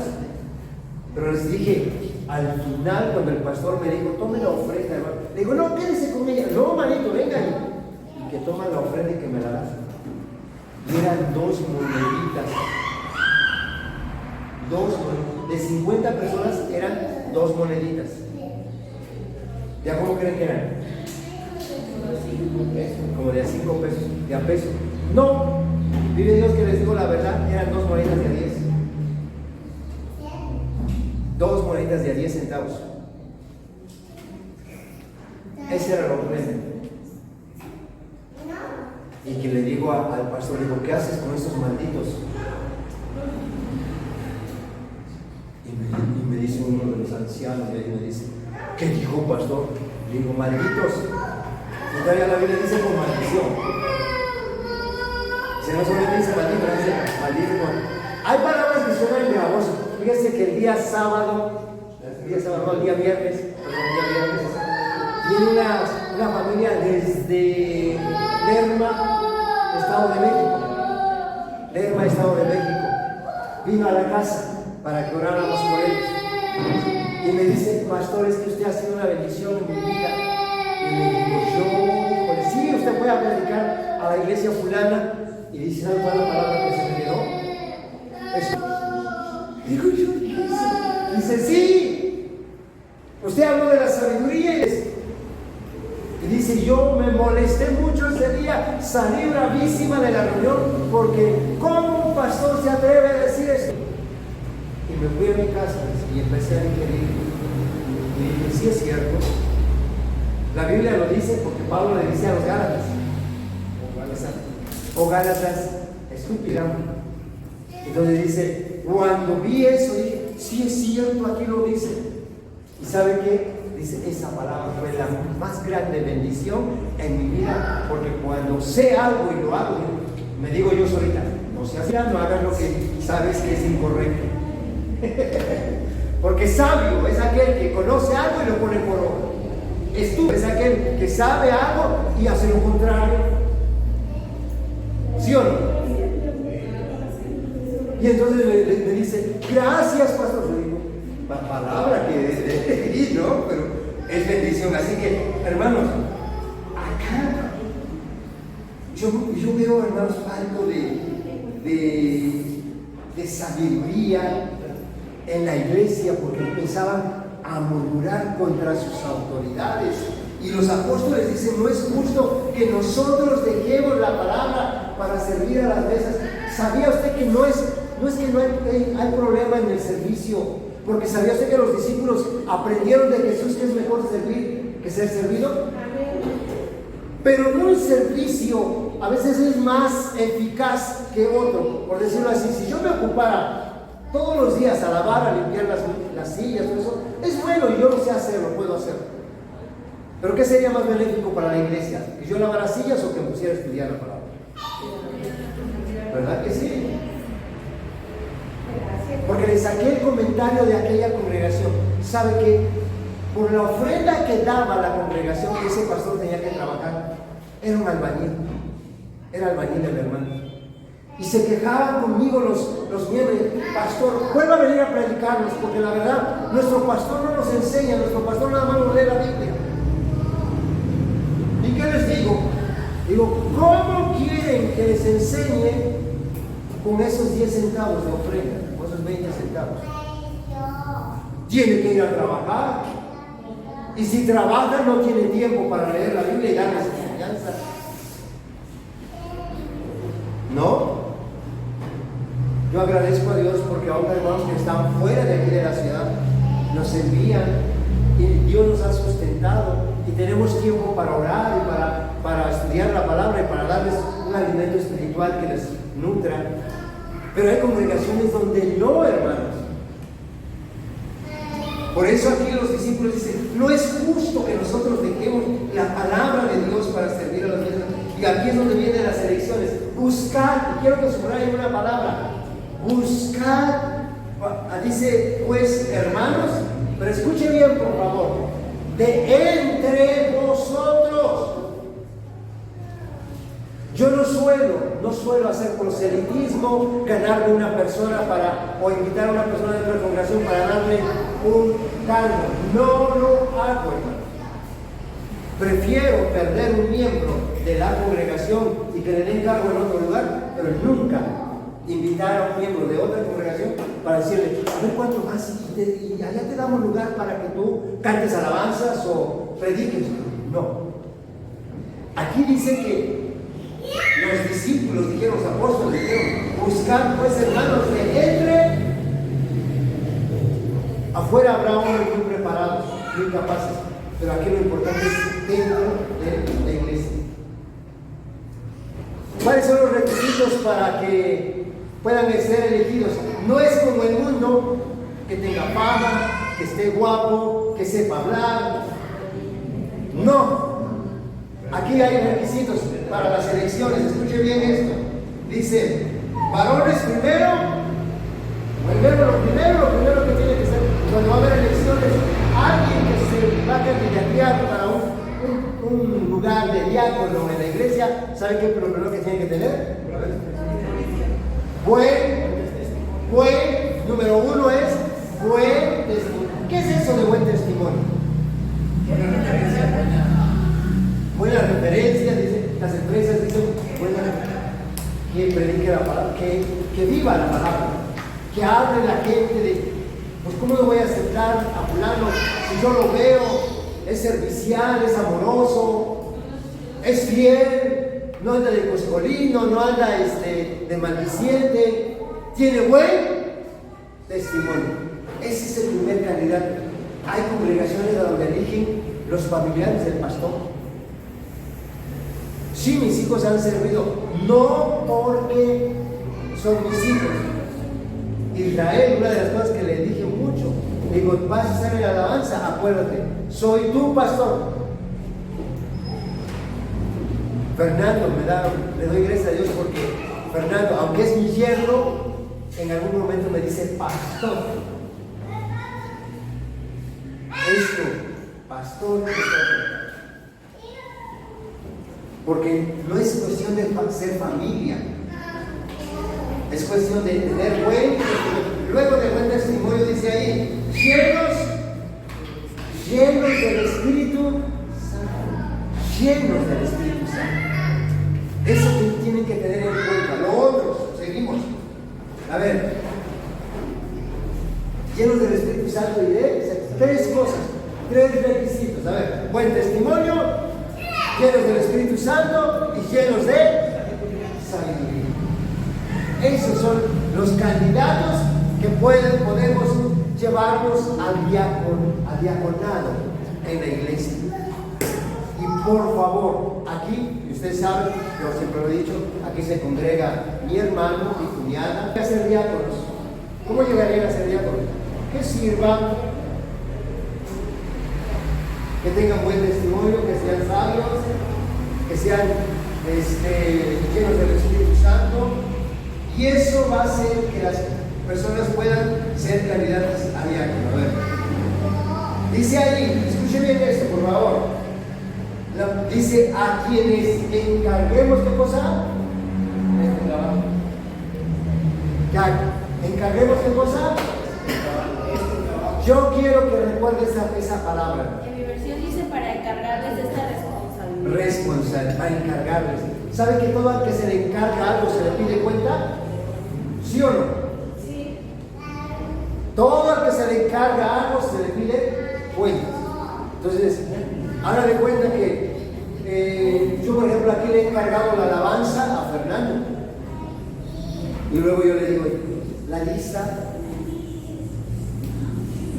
Pero les dije, al final, cuando el pastor me dijo, tome la ofrenda, hermano, le digo, no, quédese con ella. No, manito, venga y que toma la ofrenda y que me la das. Y eran 2 moneditas. De 50 personas eran 2 moneditas. ¿Ya cómo creen que eran? Como de a 5 pesos, de a peso. No, vive Dios que les digo la verdad, eran 2 moneditas de a 10. 2 moneditas de a 10 centavos. Ese era lo que y que le digo al pastor, digo, ¿qué haces con estos malditos? Y me dice uno de los ancianos, y me dice, ¿qué dijo, pastor? Le digo, malditos. Y todavía la Biblia dice con maldición. Si no solamente dice maldito, dice maldito. Hay palabras que suenan gravosas. Fíjense que el día viernes, viene una familia desde Lerma, Estado de México. Vino a la casa para que oráramos por ellos. Y me dice, pastor, es que usted ha sido una bendición en mi vida. Y le digo, pues sí, usted puede predicar a la iglesia fulana. Y dice, ¿sabe cuál es la palabra que se me quedó? Eso. Digo yo, ¿qué es? Dice, sí, usted habló de la sabiduría y dice, yo me molesté mucho ese día, salí bravísima de la reunión, porque ¿cómo un pastor se atreve a decir eso? Y me fui a mi casa y empecé a digerir. Y dije, sí es cierto. La Biblia lo dice porque Pablo le dice a los Gálatas, Gálatas, estúpida. Entonces dice, cuando vi eso, dije, sí es cierto, aquí lo dice. ¿Y sabe qué? Dice, esa palabra fue la más grande bendición en mi vida, porque cuando sé algo y lo hago, me digo yo solita, no seas ya, no hagas lo que sabes que es incorrecto. Porque sabio es aquel que conoce algo y lo pone por obra. Estúpido es aquel que sabe algo y hace lo contrario. ¿Sí o no? Y entonces me dice, gracias, pastor. Le digo, palabra que ¿no? Pero es bendición. Así que, hermanos, acá yo veo, hermanos, algo de sabiduría en la iglesia, porque empezaban a murmurar contra sus autoridades. Y los apóstoles dicen, no es justo que nosotros dejemos la palabra para servir a las mesas. ¿Sabía usted que no es que no hay problema en el servicio? Porque ¿sabía usted que los discípulos aprendieron de Jesús que es mejor servir que ser servido? Pero no el servicio a veces es más eficaz que otro. Por decirlo así, si yo me ocupara todos los días a lavar, a limpiar las sillas, todo eso, es bueno y yo lo sé hacerlo, puedo hacerlo. Pero ¿qué sería más benéfico para la iglesia? ¿Que yo lavara sillas o que me pusiera a estudiar la palabra? ¿Verdad que sí? Porque le saqué el comentario de aquella congregación. ¿Sabe qué? Por la ofrenda que daba la congregación, que ese pastor tenía que trabajar, era un albañil. Era albañil el hermano. Y se quejaban conmigo los miembros, pastor, vuelva a venir a predicarnos, porque la verdad, nuestro pastor no nos enseña, nuestro pastor nada más nos lee la Biblia. ¿Y qué les digo? Digo, ¿cómo quieren que les enseñe con esos 10 centavos de ofrenda, con esos 20 centavos? Tiene que ir a trabajar. Y si trabaja, no tiene tiempo para leer la Biblia y darles enseñanza. ¿No? Yo agradezco a Dios porque ahora hermanos que están fuera de aquí de la ciudad nos envían y Dios nos ha sustentado y tenemos tiempo para orar y para estudiar la palabra y para darles un alimento espiritual que les nutra. Pero hay congregaciones donde no, hermanos. Por eso aquí los discípulos dicen, no es justo que nosotros dejemos la palabra de Dios para servir a los demás. Y aquí es donde vienen las elecciones. Buscad, y quiero que subrayen una palabra, buscad, dice pues hermanos, pero escuche bien por favor, de entre vosotros. Yo no suelo hacer proselitismo, ganarme una persona o invitar a una persona de otra congregación para darle un cargo. No lo hago, hermano. Prefiero perder un miembro de la congregación y que le den cargo en otro lugar, pero nunca invitar a un miembro de otra congregación para decirle, a ver cuánto más y allá te damos lugar para que tú cantes alabanzas o prediques. No. Aquí dice que los discípulos dijeron, los apóstoles dijeron, buscad pues hermanos que entre. Afuera habrá hombres muy preparados, muy capaces, pero aquí lo importante es dentro de la iglesia. ¿Cuáles son los requisitos para que puedan ser elegidos? No es como el mundo, que tenga fama, que esté guapo, que sepa hablar. No. Aquí hay requisitos para las elecciones. Escuche bien esto. Dice, varones primero. Lo primero que tiene que ser, cuando va a haber elecciones, alguien que se va a candidatear para un lugar de diácono en la iglesia, ¿sabe qué es lo primero que tiene que tener? Número uno es buen testimonio. ¿Qué es eso de buen testimonio? Buena referencia, dicen, las empresas dicen, que predique la palabra, que viva la palabra, que hable la gente de, pues cómo lo voy a aceptar a fulano si yo lo veo, es servicial, es amoroso, es fiel, no anda de coscolino, no anda de maldiciente, tiene buen testimonio. Ese es el primer candidato. Hay congregaciones donde eligen los familiares del pastor. Sí, mis hijos han servido, no porque son mis hijos. Israel, una de las cosas que le dije mucho, digo, vas a hacer la alabanza, acuérdate, soy tu pastor. Fernando, le doy gracias a Dios porque Fernando, aunque es mi yerno, en algún momento me dice pastor. Pastor. Porque no es cuestión de ser familia, es cuestión de tener buen testimonio. Luego de buen testimonio dice ahí, llenos del Espíritu Santo. Llenos del Espíritu Santo. Eso tienen que tener en cuenta. Lo otro, seguimos. A ver, llenos del Espíritu Santo y de tres cosas, tres requisitos. A ver, buen testimonio, llenos del Espíritu Santo y llenos de sabiduría. Esos son los candidatos que podemos llevarnos al diaconado en la iglesia. Y por favor, aquí, ustedes saben, yo siempre lo he dicho, aquí se congrega mi hermano, mi cuñada, a ser diáconos. ¿Cómo llegarían a ser diáconos? Que sirvan, que tengan buen testimonio, que sean sabios, que sean llenos del Espíritu Santo, y eso va a hacer que las personas puedan ser candidatas a diácono. A ver, dice ahí, escuchen bien esto, por favor. Dice a quienes encarguemos, ¿qué cosa? Este trabajo. ¿Encarguemos qué cosa? Yo quiero que recuerdes esa palabra. En mi versión dice para encargarles de esta responsabilidad. Para encargarles. ¿Sabe que todo al que se le encarga algo se le pide cuenta? ¿Sí o no? Sí. Todo al que se le encarga algo se le pide cuentas. Entonces, ahora de cuenta que yo, por ejemplo, aquí le he encargado la alabanza a Fernando. Y luego yo le digo, la lista.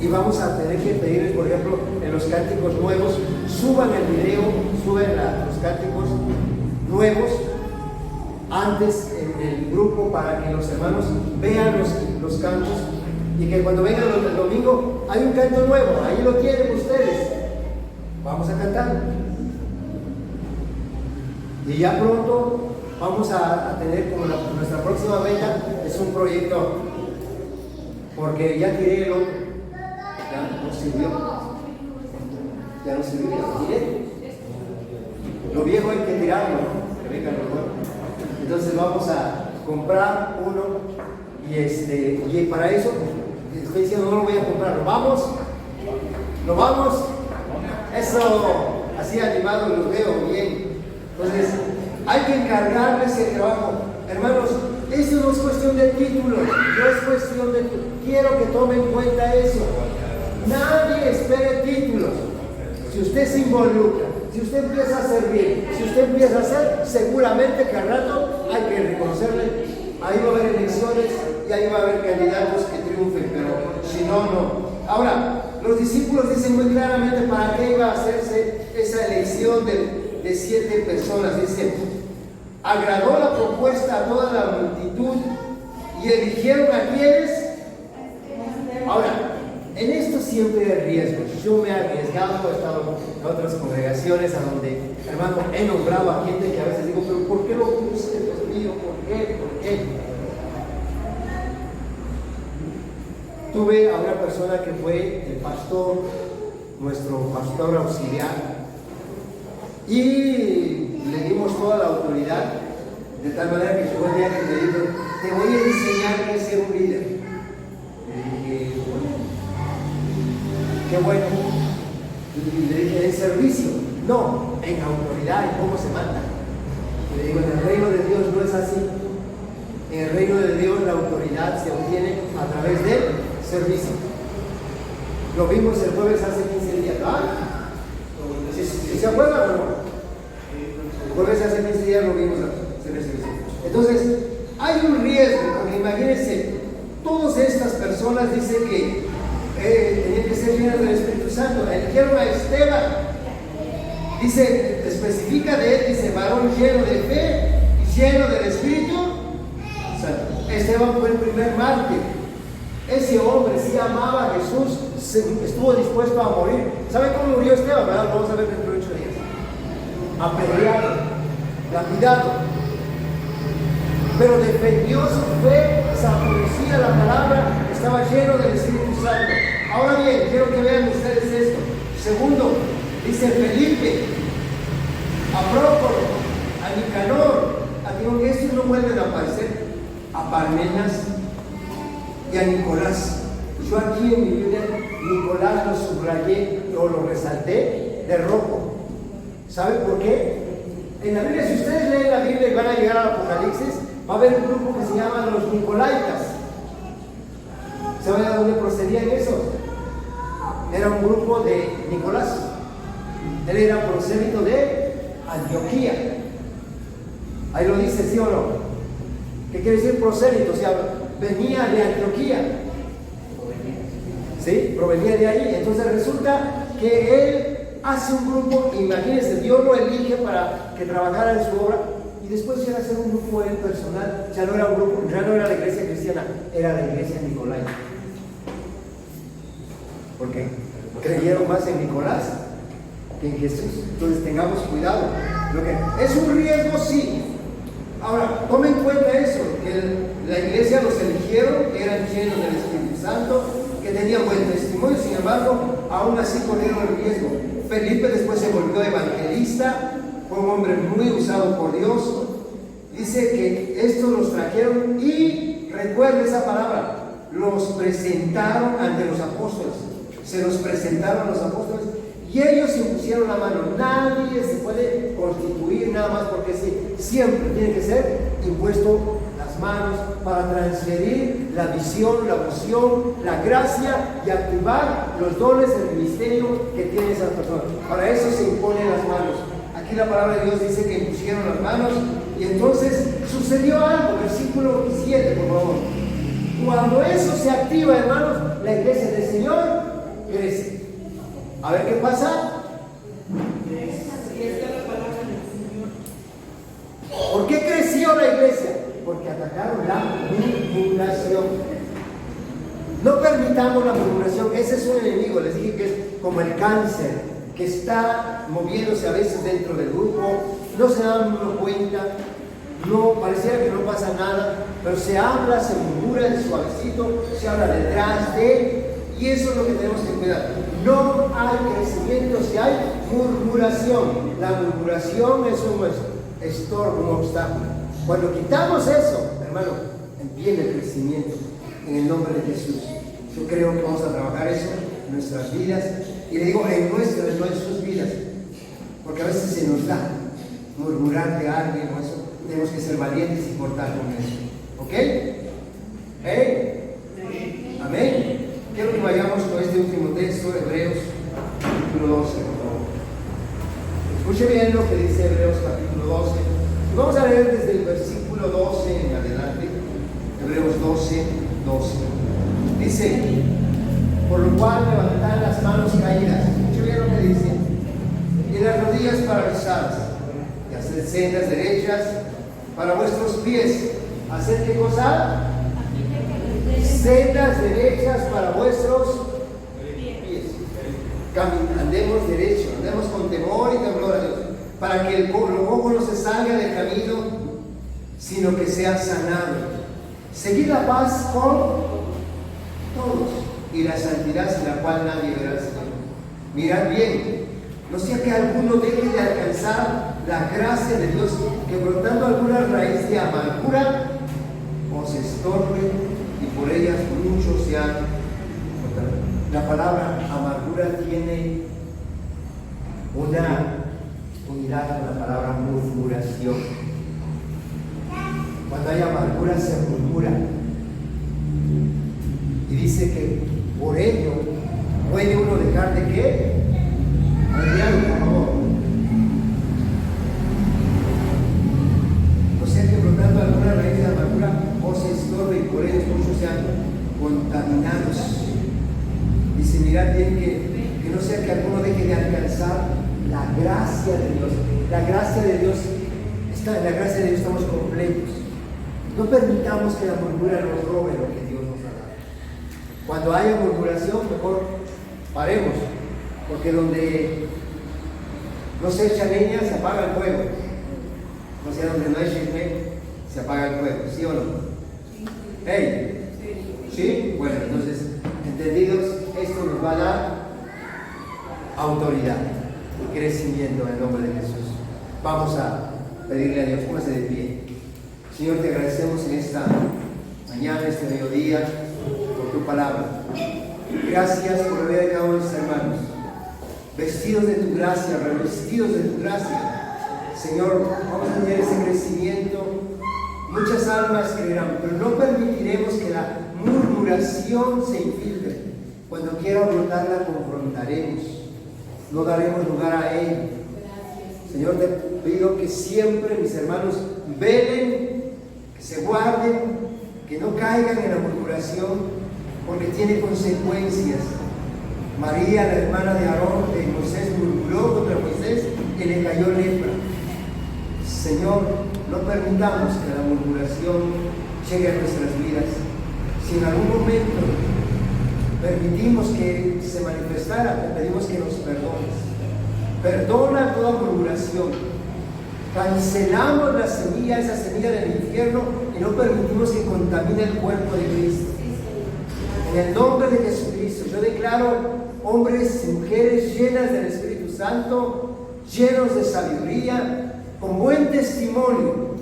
Y vamos a tener que pedirles, por ejemplo, en los cánticos nuevos, suban el video, suben los cánticos nuevos antes en el grupo para que los hermanos vean los cantos Y que cuando vengan el domingo hay un canto nuevo, ahí lo tienen ustedes. Vamos a cantar. Y ya pronto vamos a tener como nuestra próxima meta es un proyecto, porque ya tiré el otro, ya no sirvió, ya no sirvió, ya lo tiré. Lo viejo hay que tirarlo, ¿no? Que venga lo nuevo. Entonces vamos a comprar uno y para eso estoy diciendo no lo voy a comprar, lo vamos, eso así animado los veo bien. Entonces hay que encargarles el trabajo, hermanos. Eso no es cuestión de títulos, no es cuestión de quiero que tomen en cuenta eso. Nadie espere títulos. Si usted se involucra, si usted empieza a servir, si usted empieza a hacer, seguramente que al rato hay que reconocerle. Ahí va a haber elecciones y ahí va a haber candidatos que triunfen, pero si no, no. Ahora, los discípulos dicen muy claramente para qué iba a hacerse esa elección de 7 personas. Dice, agradó la propuesta a toda la multitud y eligieron a quienes. Ahora, en esto siempre hay riesgos. Yo me he arriesgado, he estado en otras congregaciones a donde, hermano, he nombrado a gente que a veces digo, pero ¿por qué lo puse, Dios mío? ¿Por qué? Tuve a una persona que fue el pastor, nuestro pastor auxiliar, y le dimos toda la autoridad, de tal manera que llegó el día que me dijo, te voy a enseñar a ser un líder. Le dije, qué bueno. Y le dije, en servicio, no, en autoridad, en cómo se manda. Y le digo, en el reino de Dios no es así. En el reino de Dios la autoridad se obtiene a través del servicio. Lo vimos el jueves hace 15 días, ¿verdad? ¿Sí se acuerdan o no? El jueves hace 15 días lo vimos hacer el servicio. Entonces, hay un riesgo, porque imagínense, todas estas personas dicen que tenían que ser llenos del Espíritu Santo. Eligieron a Esteban, dice, especifica de él, dice, varón lleno de fe y lleno del Espíritu Santo. Esteban fue el primer mártir. Ese hombre sí amaba a Jesús, estuvo dispuesto a morir. ¿Sabe cómo murió Esteban? ¿Verdad? Lo vamos a ver dentro de 8 días. Apedreado, lapidado. Pero defendió su fe, conocía la palabra, estaba lleno del Espíritu Santo. Ahora bien, quiero que vean ustedes esto. Segundo, dice Felipe, a Prócoro, a Nicanor, a que estos no vuelven a aparecer, a Parmenas y a Nicolás. Yo aquí en mi Biblia, Nicolás lo subrayé o lo resalté de rojo. ¿Saben por qué? En la Biblia, si ustedes leen la Biblia y van a llegar al Apocalipsis, va a haber un grupo que se llama los Nicolaitas. ¿Saben de dónde procedían esos? Era un grupo de Nicolás. Él era prosélito de Antioquía. Ahí lo dice, ¿sí o no? ¿Qué quiere decir prosélito? O sea, venía de Antioquía. ¿Sí? Provenía de ahí. Entonces resulta que él hace un grupo, imagínense, Dios lo elige para que trabajara en su obra. Y después llega a ser un grupo él personal. Ya no era un grupo, ya no era la iglesia cristiana, era la iglesia nicolaita. Porque creyeron más en Nicolás que en Jesús. Entonces tengamos cuidado. Es un riesgo, sí. Ahora, tomen en cuenta eso, que la iglesia los eligieron, que eran llenos del Espíritu Santo, que tenían buen testimonio, sin embargo, aún así corrieron el riesgo. Felipe después se volvió evangelista, fue un hombre muy usado por Dios. Dice que estos los trajeron y, recuerden esa palabra, los presentaron ante los apóstoles. Se los presentaron a los apóstoles y ellos impusieron la mano. Nadie se puede constituir nada más porque sí. Siempre tiene que ser impuesto las manos para transferir la visión, la unción, la gracia y activar los dones del ministerio que tiene esa persona. Para eso se imponen las manos. Aquí la palabra de Dios dice que impusieron las manos y entonces sucedió algo. Versículo 7, por favor. Cuando eso se activa, hermanos, la iglesia del Señor crece. A ver qué pasa. ¿Por qué creció la iglesia? Porque atacaron la murmuración. No permitamos la murmuración. Ese es un enemigo, les dije que es como el cáncer, que está moviéndose a veces dentro del grupo, no se dan uno cuenta, no, pareciera que no pasa nada, pero se habla, se murmura de suavecito, se habla detrás de, y eso es lo que tenemos que cuidar. No hay crecimiento si hay murmuración. La murmuración es un estorbo, un obstáculo. Cuando quitamos eso, hermano, viene el crecimiento en el nombre de Jesús. Yo creo que vamos a trabajar eso en nuestras vidas, y le digo en nuestras, no en sus vidas, porque a veces se nos da murmurar de alguien o eso. Tenemos que ser valientes y cortar con eso. ¿Ok? Amén. Quiero que vayamos con este último texto, Hebreos capítulo 12, por favor. Escuche bien lo que dice Hebreos capítulo 12. Y vamos a leer desde el versículo 12 en adelante. Hebreos 12, 12. Dice: por lo cual levantad las manos caídas. Escuche bien lo que dice. Y las rodillas paralizadas. Y haced sendas derechas para vuestros pies. ¿Hacer qué cosa? Sendas derechas para vuestros pies. Andemos derecho, andemos con temor y temblor a Dios, para que el ojo no se salga del camino, sino que sea sanado. Seguid la paz con todos y la santidad sin la cual nadie verá al Señor. Mirad bien, no sea que alguno deje de alcanzar la gracia de Dios, que brotando alguna raíz de amargura os estorbe y por ellas muchos se han cortado. La palabra amargura tiene una unidad con la palabra murmuración. Cuando hay amargura se murmura, y dice que por ello puede uno dejar de ¿qué? Adrián, por favor. O sea que brotando alguna raíz de amargura os estorbe y por ellos muchos sean contaminados. Dice, mirad bien que no sea que alguno deje de alcanzar la gracia de Dios. La gracia de Dios, en la gracia de Dios estamos completos. No permitamos que la murmura nos robe lo que Dios nos ha dado. Cuando haya murmuración, mejor paremos, porque donde no se echa leña, se apaga el fuego. O sea, donde no hay chisme, se apaga el fuego, ¿sí o no? ¿Hey? ¿Sí? Bueno, entonces, entendidos, esto nos va a dar autoridad y crecimiento en el nombre de Jesús. Vamos a pedirle a Dios, póngase de pie. Señor, te agradecemos en esta mañana, este mediodía, por tu palabra. Gracias por la vida de cada uno de nuestros hermanos, vestidos de tu gracia, revestidos de tu gracia. Señor, vamos a tener ese crecimiento. Muchas almas creerán, pero no permitiremos que la murmuración se infiltre. Cuando quiera brotar, la confrontaremos. No daremos lugar a él. Señor, te pido que siempre mis hermanos velen, que se guarden, que no caigan en la murmuración, porque tiene consecuencias. María, la hermana de Aarón, de Moisés, murmuró contra Moisés y le cayó lepra. Señor, no permitamos que la murmuración llegue a nuestras vidas. Si en algún momento permitimos que se manifestara, te pedimos que nos perdones. Perdona toda murmuración. Cancelamos la semilla, esa semilla del infierno, y no permitimos que contamine el cuerpo de Cristo. En el nombre de Jesucristo, yo declaro hombres y mujeres llenas del Espíritu Santo, llenos de sabiduría, con buen testimonio,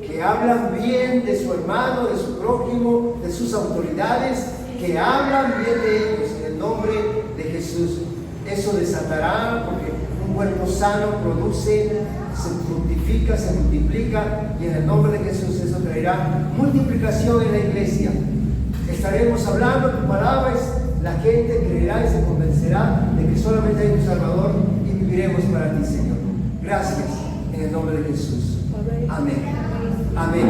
que hablan bien de su hermano, de su prójimo, de sus autoridades, que hablan bien de ellos en el nombre de Jesús. Eso desatará, porque un cuerpo sano produce, se fructifica, se multiplica, y en el nombre de Jesús eso traerá multiplicación en la iglesia. Estaremos hablando tu palabra, la gente creerá y se convencerá de que solamente hay un Salvador, y viviremos para ti, Señor. Gracias, en el nombre de Jesús. Amén. Amén.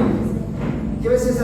Llévese esa